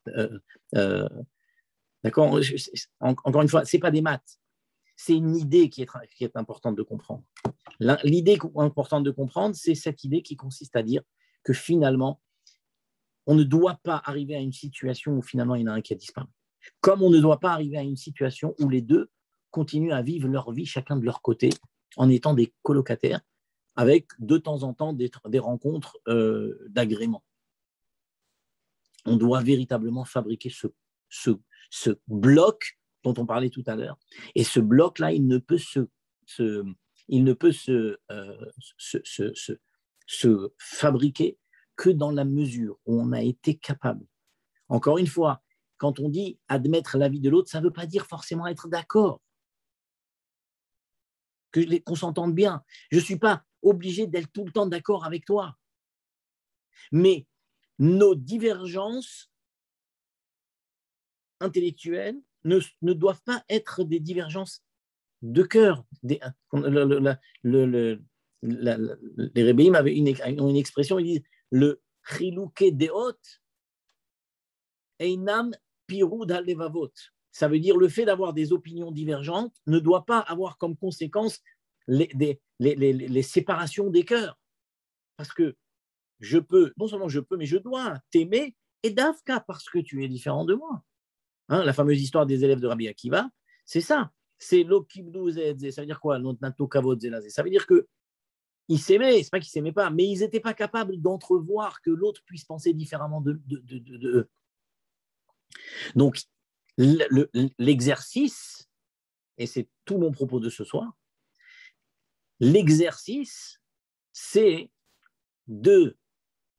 D'accord ? Encore une fois, ce n'est pas des maths. C'est une idée qui est importante de comprendre. L'idée importante de comprendre, c'est cette idée qui consiste à dire que finalement, on ne doit pas arriver à une situation où finalement il y en a un qui a disparu. Comme on ne doit pas arriver à une situation où les deux continuent à vivre leur vie chacun de leur côté en étant des colocataires avec de temps en temps des rencontres d'agrément. On doit véritablement fabriquer ce bloc dont on parlait tout à l'heure. Et ce bloc-là, il ne peut se fabriquer que dans la mesure où on a été capable. Encore une fois, quand on dit admettre l'avis de l'autre, ça ne veut pas dire forcément être d'accord. Qu'on s'entende bien. Je ne suis pas obligé d'être tout le temps d'accord avec toi. Mais nos divergences intellectuelles ne doivent pas être des divergences de cœur. Les Rébéim ont une expression, ils disent le chilouké deot einam pirud halevavot. Ça veut dire le fait d'avoir des opinions divergentes ne doit pas avoir comme conséquence les séparations des cœurs. Parce que non seulement je peux, mais je dois t'aimer, et d'Afka parce que tu es différent de moi. Hein, la fameuse histoire des élèves de Rabbi Akiva, c'est ça. C'est l'okibdou zedze. Ça veut dire quoi? Ça veut dire qu'ils s'aimaient, c'est pas qu'ils s'aimaient pas, mais ils n'étaient pas capables d'entrevoir que l'autre puisse penser différemment de eux. Donc, l'exercice, et c'est tout mon propos de ce soir, l'exercice, c'est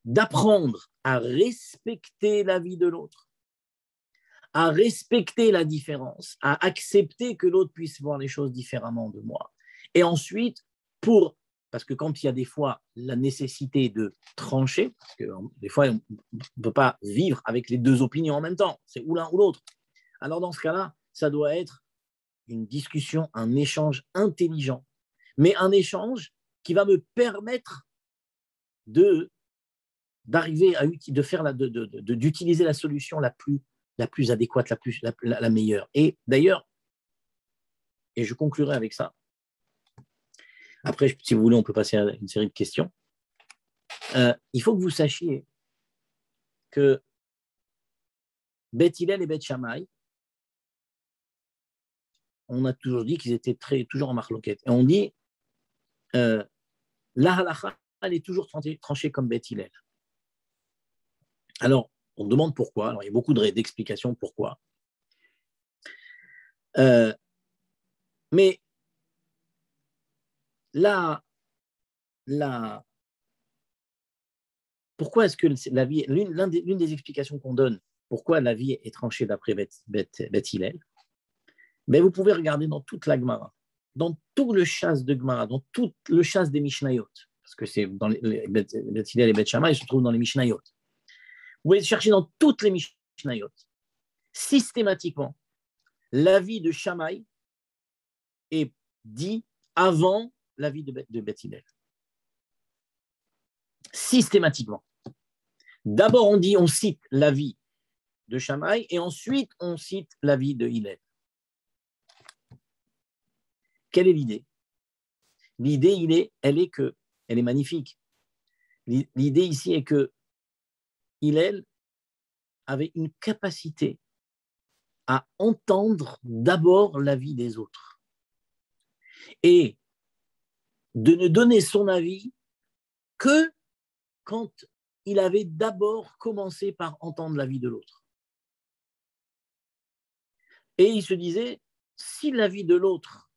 d'apprendre à respecter la vie de l'autre, à respecter la différence, à accepter que l'autre puisse voir les choses différemment de moi. Et ensuite, parce que quand il y a des fois la nécessité de trancher, parce que des fois on ne peut pas vivre avec les deux opinions en même temps, c'est ou l'un ou l'autre. Alors dans ce cas-là, ça doit être une discussion, un échange intelligent, mais un échange qui va me permettre d'arriver à d'utiliser la solution la plus adéquate, la meilleure. Et d'ailleurs, et je conclurai avec ça, après, si vous voulez, on peut passer à une série de questions. Il faut que vous sachiez que Beth Hillel et Beth Shammai, on a toujours dit qu'ils étaient toujours en marloquette. Et on dit, la halakha, elle est toujours tranchée comme Beth Hillel. Alors, on demande pourquoi. Alors, il y a beaucoup d'explications pourquoi. Mais pourquoi est-ce que la vie, l'une des explications qu'on donne, pourquoi la vie est tranchée d'après Beth Hillel, mais vous pouvez regarder dans toute la Gemara, dans tout le chasse de Gemara, dans tout le chasse des Mishnayot, parce que c'est dans Beth Hillel et Beth Shammai, ils se trouvent dans les Mishnayot. Vous pouvez chercher dans toutes les Mishnayot. Systématiquement, l'avis de Shammai est dit avant l'avis de Beth Hillel. Systématiquement. D'abord, on cite l'avis de Shammai et ensuite, on cite l'avis de Hillel. Quelle est l'idée? L'idée, elle est magnifique. L'idée ici est que Hillel avait une capacité à entendre d'abord l'avis des autres et de ne donner son avis que quand il avait d'abord commencé par entendre l'avis de l'autre. Et il se disait, si l'avis de l'autre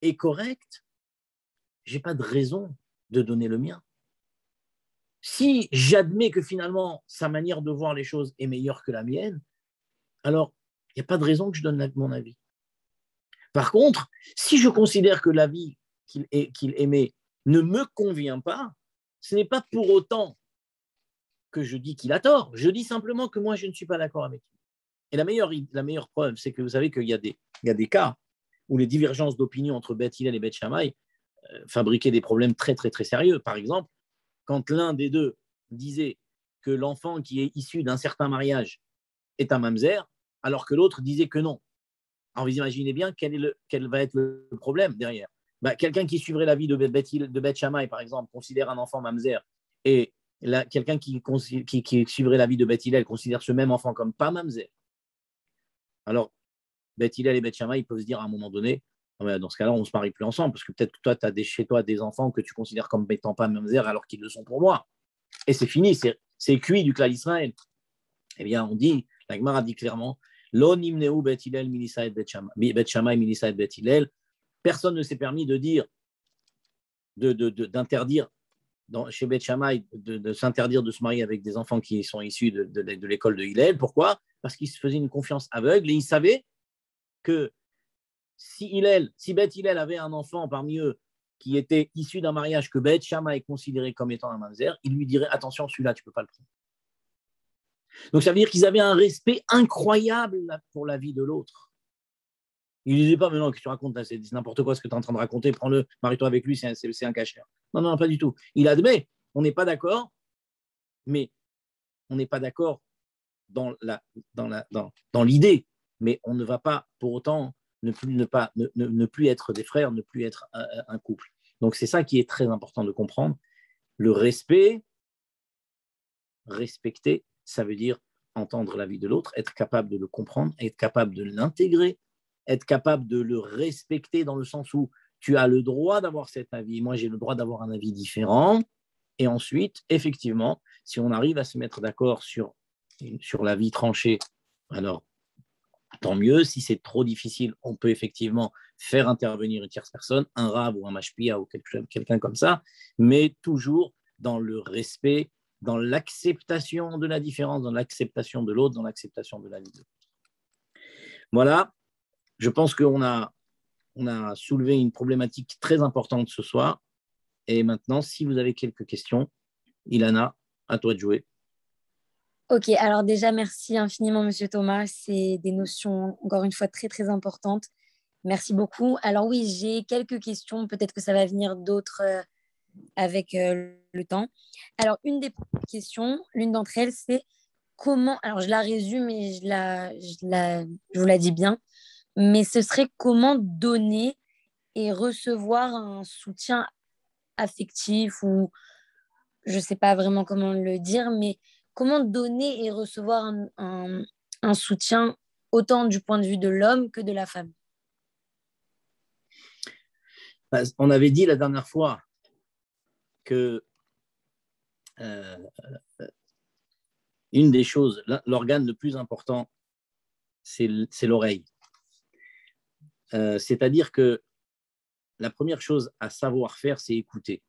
est correct, je n'ai pas de raison de donner le mien. Si j'admets que finalement sa manière de voir les choses est meilleure que la mienne, alors il n'y a pas de raison que je donne mon avis. Par contre, si je considère que l'avis qu'il émet ne me convient pas, ce n'est pas pour autant que je dis qu'il a tort. Je dis simplement que moi, je ne suis pas d'accord avec lui. Et la meilleure preuve, c'est que vous savez qu'il y a des cas où les divergences d'opinion entre Beth Hillel et Beth Shammai fabriquaient des problèmes très, très, très sérieux. Par exemple, quand l'un des deux disait que l'enfant qui est issu d'un certain mariage est un mamzer, alors que l'autre disait que non. Alors vous imaginez bien quel va être le problème derrière. Quelqu'un qui suivrait l'avis de Beth Shammai, par exemple, considère un enfant mamzer et quelqu'un qui suivrait l'avis de Beth Hillel considère ce même enfant comme pas mamzer. Alors, Beth Hillel et Beth Shammai, ils peuvent se dire à un moment donné, dans ce cas-là, on ne se marie plus ensemble, parce que peut-être que toi, tu as chez toi des enfants que tu considères comme étant pas mamzer alors qu'ils le sont pour moi. Et c'est fini, c'est cuit du clan Israël. Eh bien, on dit, la Gemara dit clairement, Lo nimneu Beth Hillel minisa et Beth Shammai minisa et Beth Hillel. Personne ne s'est permis de dire, d'interdire chez Beth Shammai de s'interdire de se marier avec des enfants qui sont issus de l'école de Hillel. Pourquoi? Parce qu'ils se faisaient une confiance aveugle et ils savaient que si Beth Hillel avait un enfant parmi eux qui était issu d'un mariage que Beth Shammai considérait comme étant un mamzer, il lui dirait attention, celui-là, tu ne peux pas le prendre. Donc ça veut dire qu'ils avaient un respect incroyable pour la vie de l'autre. Il ne disait pas, mais non, que tu racontes, c'est n'importe quoi ce que tu es en train de raconter, prends-le, marie-toi avec lui, c'est un cachère. Non, non, pas du tout. Il admet, on n'est pas d'accord, mais on n'est pas d'accord dans l'idée, mais on ne va pas pour autant ne plus être des frères, ne plus être un couple. Donc c'est ça qui est très important de comprendre. Le respect, respecter, ça veut dire entendre la vie de l'autre, être capable de le comprendre, être capable de l'intégrer, être capable de le respecter dans le sens où tu as le droit d'avoir cet avis, moi j'ai le droit d'avoir un avis différent, et ensuite, effectivement, si on arrive à se mettre d'accord sur l'avis tranché, alors tant mieux. Si c'est trop difficile, on peut effectivement faire intervenir une tierce personne, un rab ou un mashpia ou quelqu'un comme ça, mais toujours dans le respect, dans l'acceptation de la différence, dans l'acceptation de l'autre, dans l'acceptation de la vie de l'autre. Voilà, je pense qu'on a soulevé une problématique très importante ce soir. Et maintenant, si vous avez quelques questions, Ilana, à toi de jouer. Ok, alors déjà, merci infiniment, Monsieur Thomas. C'est des notions, encore une fois, très, très importantes. Merci beaucoup. Alors oui, j'ai quelques questions. Peut-être que ça va venir d'autres avec le temps. Alors, une des questions, l'une d'entre elles, c'est comment... Alors, je la résume et je vous la dis bien. Mais ce serait comment donner et recevoir un soutien affectif ou je ne sais pas vraiment comment le dire, mais comment donner et recevoir un soutien autant du point de vue de l'homme que de la femme. On avait dit la dernière fois que une des choses, l'organe le plus important, c'est l'oreille. C'est-à-dire que la première chose à savoir faire, c'est écouter.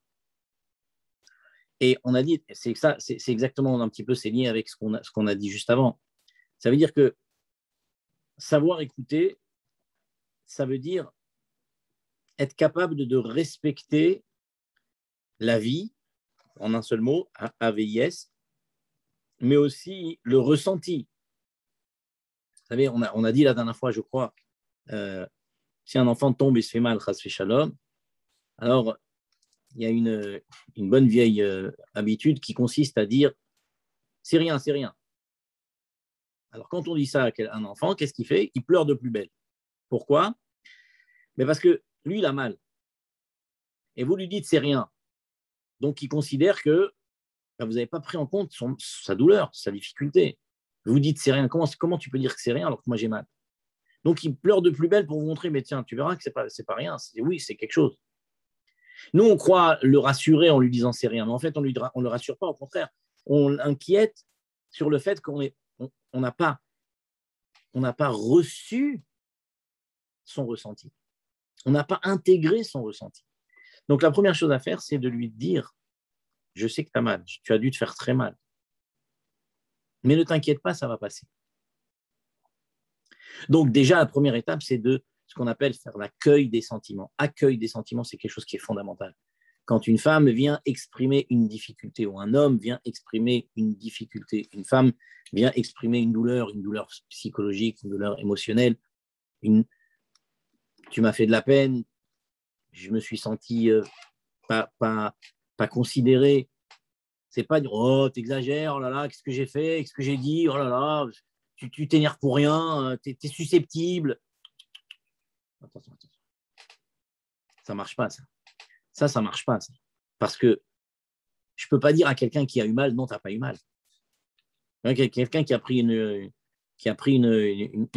Et on a dit, c'est exactement un petit peu, c'est lié avec ce qu'on a dit juste avant. Ça veut dire que savoir écouter, ça veut dire être capable de respecter la vie, en un seul mot, AVIS, mais aussi le ressenti. Vous savez, on a dit la dernière fois, je crois, si un enfant tombe et se fait mal, chas shalom, alors il y a une bonne vieille habitude qui consiste à dire c'est rien, c'est rien. Alors quand on dit ça à un enfant, qu'est-ce qu'il fait? Il pleure de plus belle. Pourquoi? Mais parce que lui, il a mal. Et vous lui dites c'est rien. Donc il considère que vous n'avez pas pris en compte sa douleur, sa difficulté. Vous dites c'est rien. Comment tu peux dire que c'est rien alors que moi j'ai mal? Donc il pleure de plus belle pour vous montrer, mais tiens, tu verras que c'est pas rien. Oui, c'est quelque chose. Nous, on croit le rassurer en lui disant c'est rien, mais en fait, on ne le rassure pas. Au contraire, on l'inquiète sur le fait qu'on n'a pas reçu son ressenti. On n'a pas intégré son ressenti. Donc, la première chose à faire, c'est de lui dire je sais que tu as mal, tu as dû te faire très mal. Mais ne t'inquiète pas, ça va passer. Donc, déjà, la première étape, c'est de ce qu'on appelle faire l'accueil des sentiments. Accueil des sentiments, c'est quelque chose qui est fondamental. Quand une femme vient exprimer une difficulté ou un homme vient exprimer une difficulté, une femme vient exprimer une douleur psychologique, une douleur émotionnelle, tu m'as fait de la peine, je me suis senti pas considéré. C'est pas dire oh t'exagères, oh là là, qu'est-ce que j'ai fait, qu'est-ce que j'ai dit, oh là là, tu t'énerves pour rien, t'es susceptible. Attention. Ça marche pas ça. Ça marche pas ça. Parce que Je ne peux pas dire à quelqu'un qui a eu mal, non, tu n'as pas eu mal. Quelqu'un qui a pris une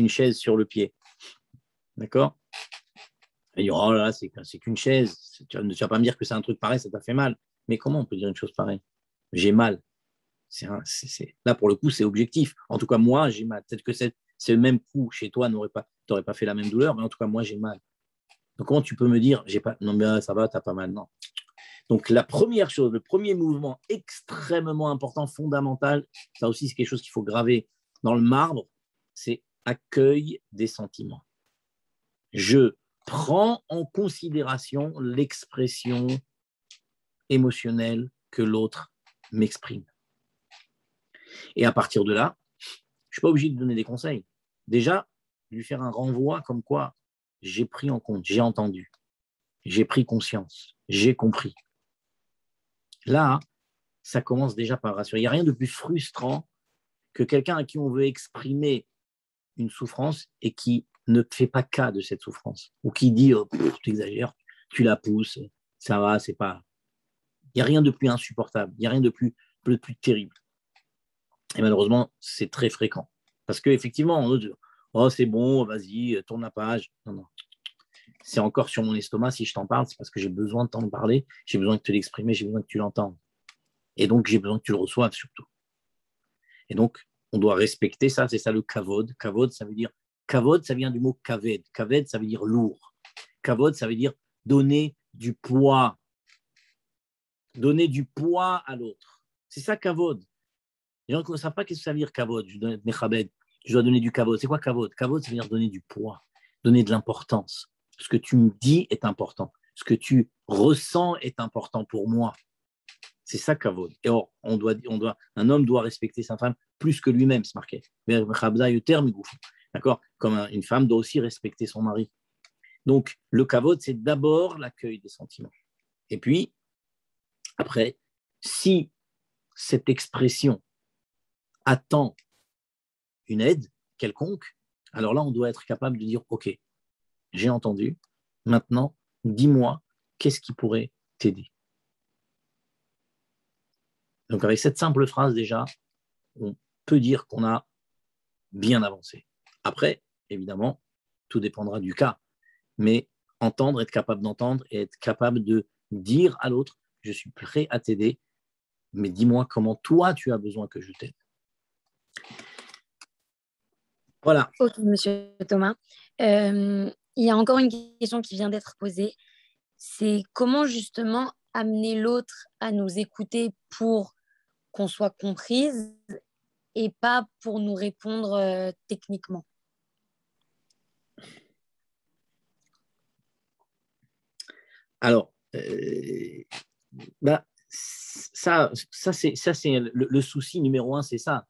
chaise sur le pied. D'accord? Il dit, oh là là, c'est qu'une chaise. Tu ne vas pas me dire que c'est un truc pareil, ça t'a fait mal. Mais comment on peut dire une chose pareille? J'ai mal. Là, pour le coup, c'est objectif. En tout cas, moi, j'ai mal. Peut-être que c'est le même coup chez toi, tu n'aurais pas fait la même douleur, mais en tout cas, moi, j'ai mal. Donc, comment tu peux me dire, j'ai pas, non, mais ça va, tu n'as pas mal? Non. Donc, la première chose, le premier mouvement extrêmement important, fondamental, ça aussi, c'est quelque chose qu'il faut graver dans le marbre, c'est accueil des sentiments. Je prends en considération l'expression émotionnelle que l'autre m'exprime. Et à partir de là, je ne suis pas obligé de donner des conseils. Déjà, lui faire un renvoi comme quoi j'ai pris en compte, j'ai entendu, j'ai pris conscience, j'ai compris. Là, ça commence déjà par rassurer. Il n'y a rien de plus frustrant que quelqu'un à qui on veut exprimer une souffrance et qui ne fait pas cas de cette souffrance, ou qui dit oh, tu exagères, tu la pousses, ça va, c'est pas. Il n'y a rien de plus insupportable, il n'y a rien de plus terrible. Et malheureusement, c'est très fréquent. Parce qu'effectivement, on dit oh, c'est bon, vas-y, tourne la page. Non, non. C'est encore sur mon estomac, si je t'en parle, c'est parce que j'ai besoin de t'en parler, j'ai besoin de te l'exprimer, j'ai besoin que tu l'entendes. Et donc, j'ai besoin que tu le reçoives surtout. Et donc, on doit respecter ça, c'est ça le kavod. Kavod, ça veut dire, kavod, ça vient du mot kaved. Kaved, ça veut dire lourd. Kavod, ça veut dire donner du poids. Donner du poids à l'autre. C'est ça kavod. Les gens ne savent pas qu'est-ce que ça veut dire kavod. Je dois donner du kavod. C'est quoi kavod? Kavod, ça veut dire donner du poids, donner de l'importance. Ce que tu me dis est important. Ce que tu ressens est important pour moi. C'est ça kavod. Et or, un homme doit respecter sa femme plus que lui-même, c'est marqué. D'accord? Comme une femme doit aussi respecter son mari. Donc, le kavod, c'est d'abord l'accueil des sentiments. Et puis, après, si cette expression attend une aide quelconque, alors là, on doit être capable de dire, OK, j'ai entendu, maintenant, dis-moi, qu'est-ce qui pourrait t'aider? Donc, avec cette simple phrase, déjà, on peut dire qu'on a bien avancé. Après, évidemment, tout dépendra du cas, mais entendre, être capable d'entendre et être capable de dire à l'autre, je suis prêt à t'aider, mais dis-moi comment toi, tu as besoin que je t'aide. Voilà. Ok, monsieur Thomas. Il y a encore une question qui vient d'être posée. C'est comment justement amener l'autre à nous écouter pour qu'on soit comprise et pas pour nous répondre techniquement. Alors, ça c'est le souci numéro un, c'est ça.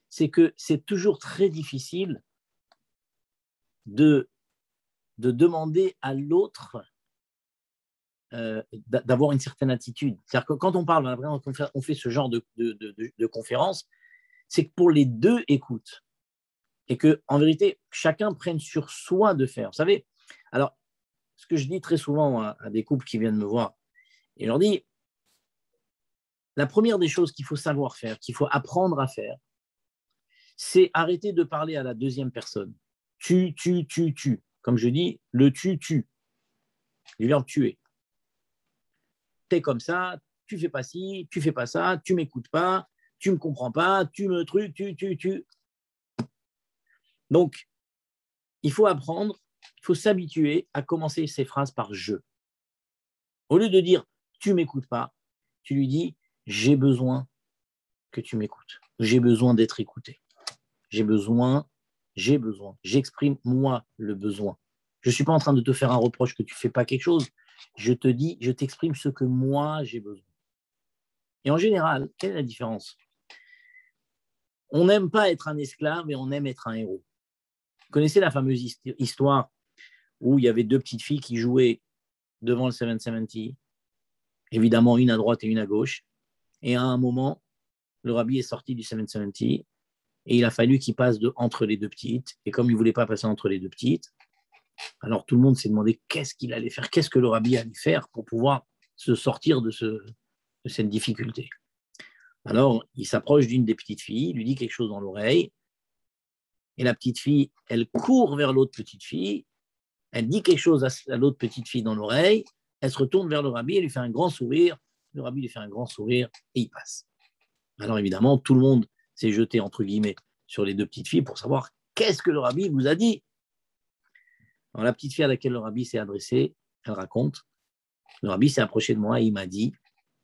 C'est que c'est toujours très difficile de demander à l'autre d'avoir une certaine attitude. C'est-à-dire que quand on parle, on fait ce genre de conférence, c'est que pour les deux écoutes et que en vérité, chacun prenne sur soi de faire. Vous savez, alors, ce que je dis très souvent à des couples qui viennent me voir, et je leur dis, la première des choses qu'il faut savoir faire, qu'il faut apprendre à faire, c'est arrêter de parler à la deuxième personne. Tu. Comme je dis, le tu, du verbe tuer. T'es comme ça, tu fais pas ci, tu fais pas ça, tu m'écoutes pas, tu me comprends pas, tu me truc, tu. Donc, il faut apprendre, il faut s'habituer à commencer ces phrases par je. Au lieu de dire tu m'écoutes pas, tu lui dis j'ai besoin que tu m'écoutes. J'ai besoin d'être écouté. J'ai besoin, j'exprime moi le besoin. Je ne suis pas en train de te faire un reproche que tu ne fais pas quelque chose. Je te dis, je t'exprime ce que moi j'ai besoin. Et en général, quelle est la différence? On n'aime pas être un esclave, mais on aime être un héros. Vous connaissez la fameuse histoire où il y avait deux petites filles qui jouaient devant le 770, évidemment une à droite et une à gauche. Et à un moment, le rabbi est sorti du 770 et il a fallu qu'il passe entre les deux petites. Et comme il ne voulait pas passer entre les deux petites, alors tout le monde s'est demandé qu'est-ce qu'il allait faire, qu'est-ce que le rabbi allait faire pour pouvoir se sortir de cette difficulté. Alors, il s'approche d'une des petites filles, il lui dit quelque chose dans l'oreille, et la petite fille, elle court vers l'autre petite fille, elle dit quelque chose à l'autre petite fille dans l'oreille, elle se retourne vers le rabbi, elle lui fait un grand sourire, le rabbi lui fait un grand sourire, et il passe. Alors évidemment, tout le monde s'est jeté, entre guillemets, sur les deux petites filles pour savoir qu'est-ce que le rabbi vous a dit. Alors la petite fille à laquelle le rabbi s'est adressé, elle raconte, le rabbi s'est approché de moi et il m'a dit,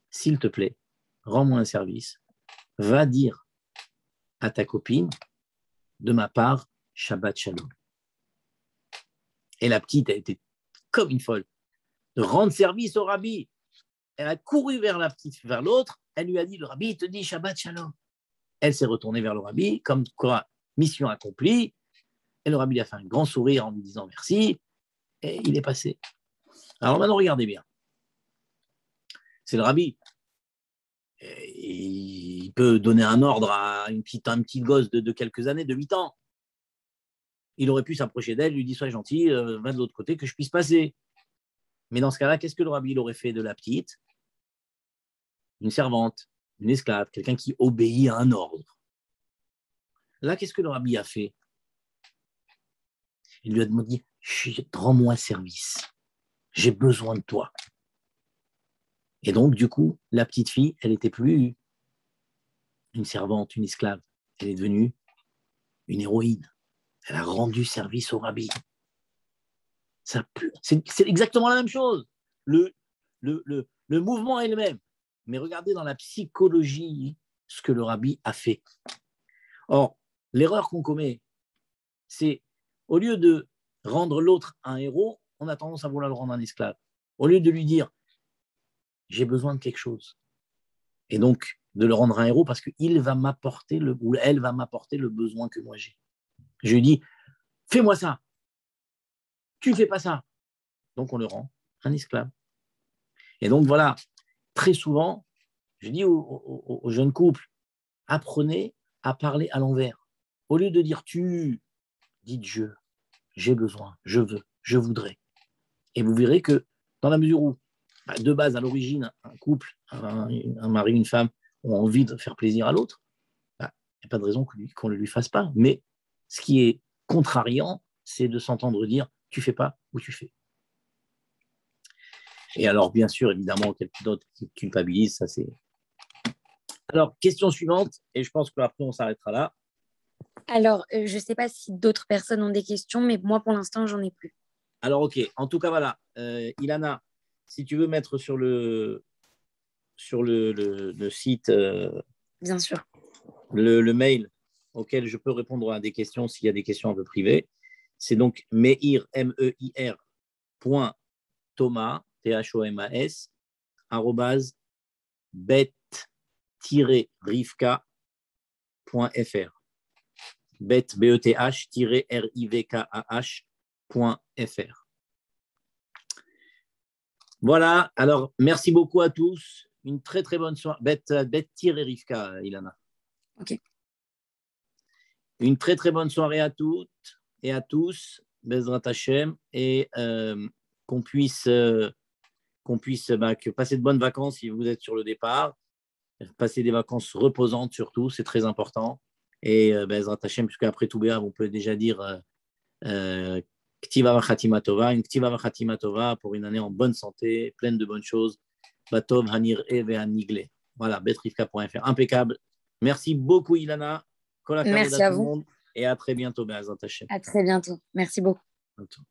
s'il te plaît, rends-moi un service, va dire à ta copine, de ma part, Shabbat Shalom. Et la petite a été comme une folle de rendre service au rabbi. Elle a couru vers l'autre, elle lui a dit, le rabbi te dit Shabbat Shalom. Elle s'est retournée vers le rabbi, comme quoi, mission accomplie, et le rabbi a fait un grand sourire en lui disant merci, et il est passé. Alors maintenant, regardez bien. C'est le rabbi. Il peut donner un ordre à un petit gosse de quelques années, de 8 ans. Il aurait pu s'approcher d'elle, lui dire sois gentil, va de l'autre côté, que je puisse passer. Mais dans ce cas-là, qu'est-ce que le rabbi aurait fait de la petite? Une servante, une esclave, quelqu'un qui obéit à un ordre. Là, qu'est-ce que le rabbi a fait? Il lui a demandé, rends-moi service, j'ai besoin de toi. Et donc, du coup, la petite fille, elle n'était plus une servante, une esclave, elle est devenue une héroïne. Elle a rendu service au rabbi. C'est exactement la même chose. Le mouvement est le même. Mais regardez dans la psychologie ce que le rabbi a fait. Or, l'erreur qu'on commet, c'est au lieu de rendre l'autre un héros, on a tendance à vouloir le rendre un esclave. Au lieu de lui dire j'ai besoin de quelque chose. Et donc, de le rendre un héros parce qu'il va m'apporter ou elle va m'apporter le besoin que moi j'ai. Je lui dis fais-moi ça. Tu ne fais pas ça. Donc, on le rend un esclave. Et donc, voilà, très souvent, je dis aux jeunes couples, apprenez à parler à l'envers. Au lieu de dire tu, dites je, j'ai besoin, je veux, je voudrais. Et vous verrez que dans la mesure où, de base, à l'origine, un couple, un mari, une femme, ont envie de faire plaisir à l'autre, il n'y a pas de raison qu'on ne lui fasse pas. Mais ce qui est contrariant, c'est de s'entendre dire tu fais pas ou tu fais. Et alors, bien sûr, évidemment, quelqu'un d'autre qui culpabilise, ça c'est. Alors, question suivante, et je pense qu'après on s'arrêtera là. Alors, je ne sais pas si d'autres personnes ont des questions, mais moi, pour l'instant, j'en ai plus. Alors, ok, en tout cas, voilà. Ilana, si tu veux mettre sur le site Bien sûr. le mail auquel je peux répondre à des questions s'il y a des questions un peu privées, c'est donc meir, M-E-I-R, Thomas, Thomas, arrobase, bet-rivka.fr. bet-rivkah.fr. Voilà, alors merci beaucoup à tous. Une très très bonne soirée. Bet-rivka, Ilana. Ok. Une très très bonne soirée à toutes et à tous, Bezrat Hashem, et qu'on puisse passer de bonnes vacances si vous êtes sur le départ, passer des vacances reposantes surtout, c'est très important. Et Bezrat Hashem, puisque après tout Béav, on peut déjà dire Ktiva Vachatima Tova, une Ktiva Vachatima Tova pour une année en bonne santé, pleine de bonnes choses. Batov Hanir Eve Hanigle. Voilà, betrifka.fr, impeccable. Merci beaucoup, Ilana. Merci à vous. Et à très bientôt, Bezrat Hashem. À très bientôt. Merci beaucoup. Bientôt.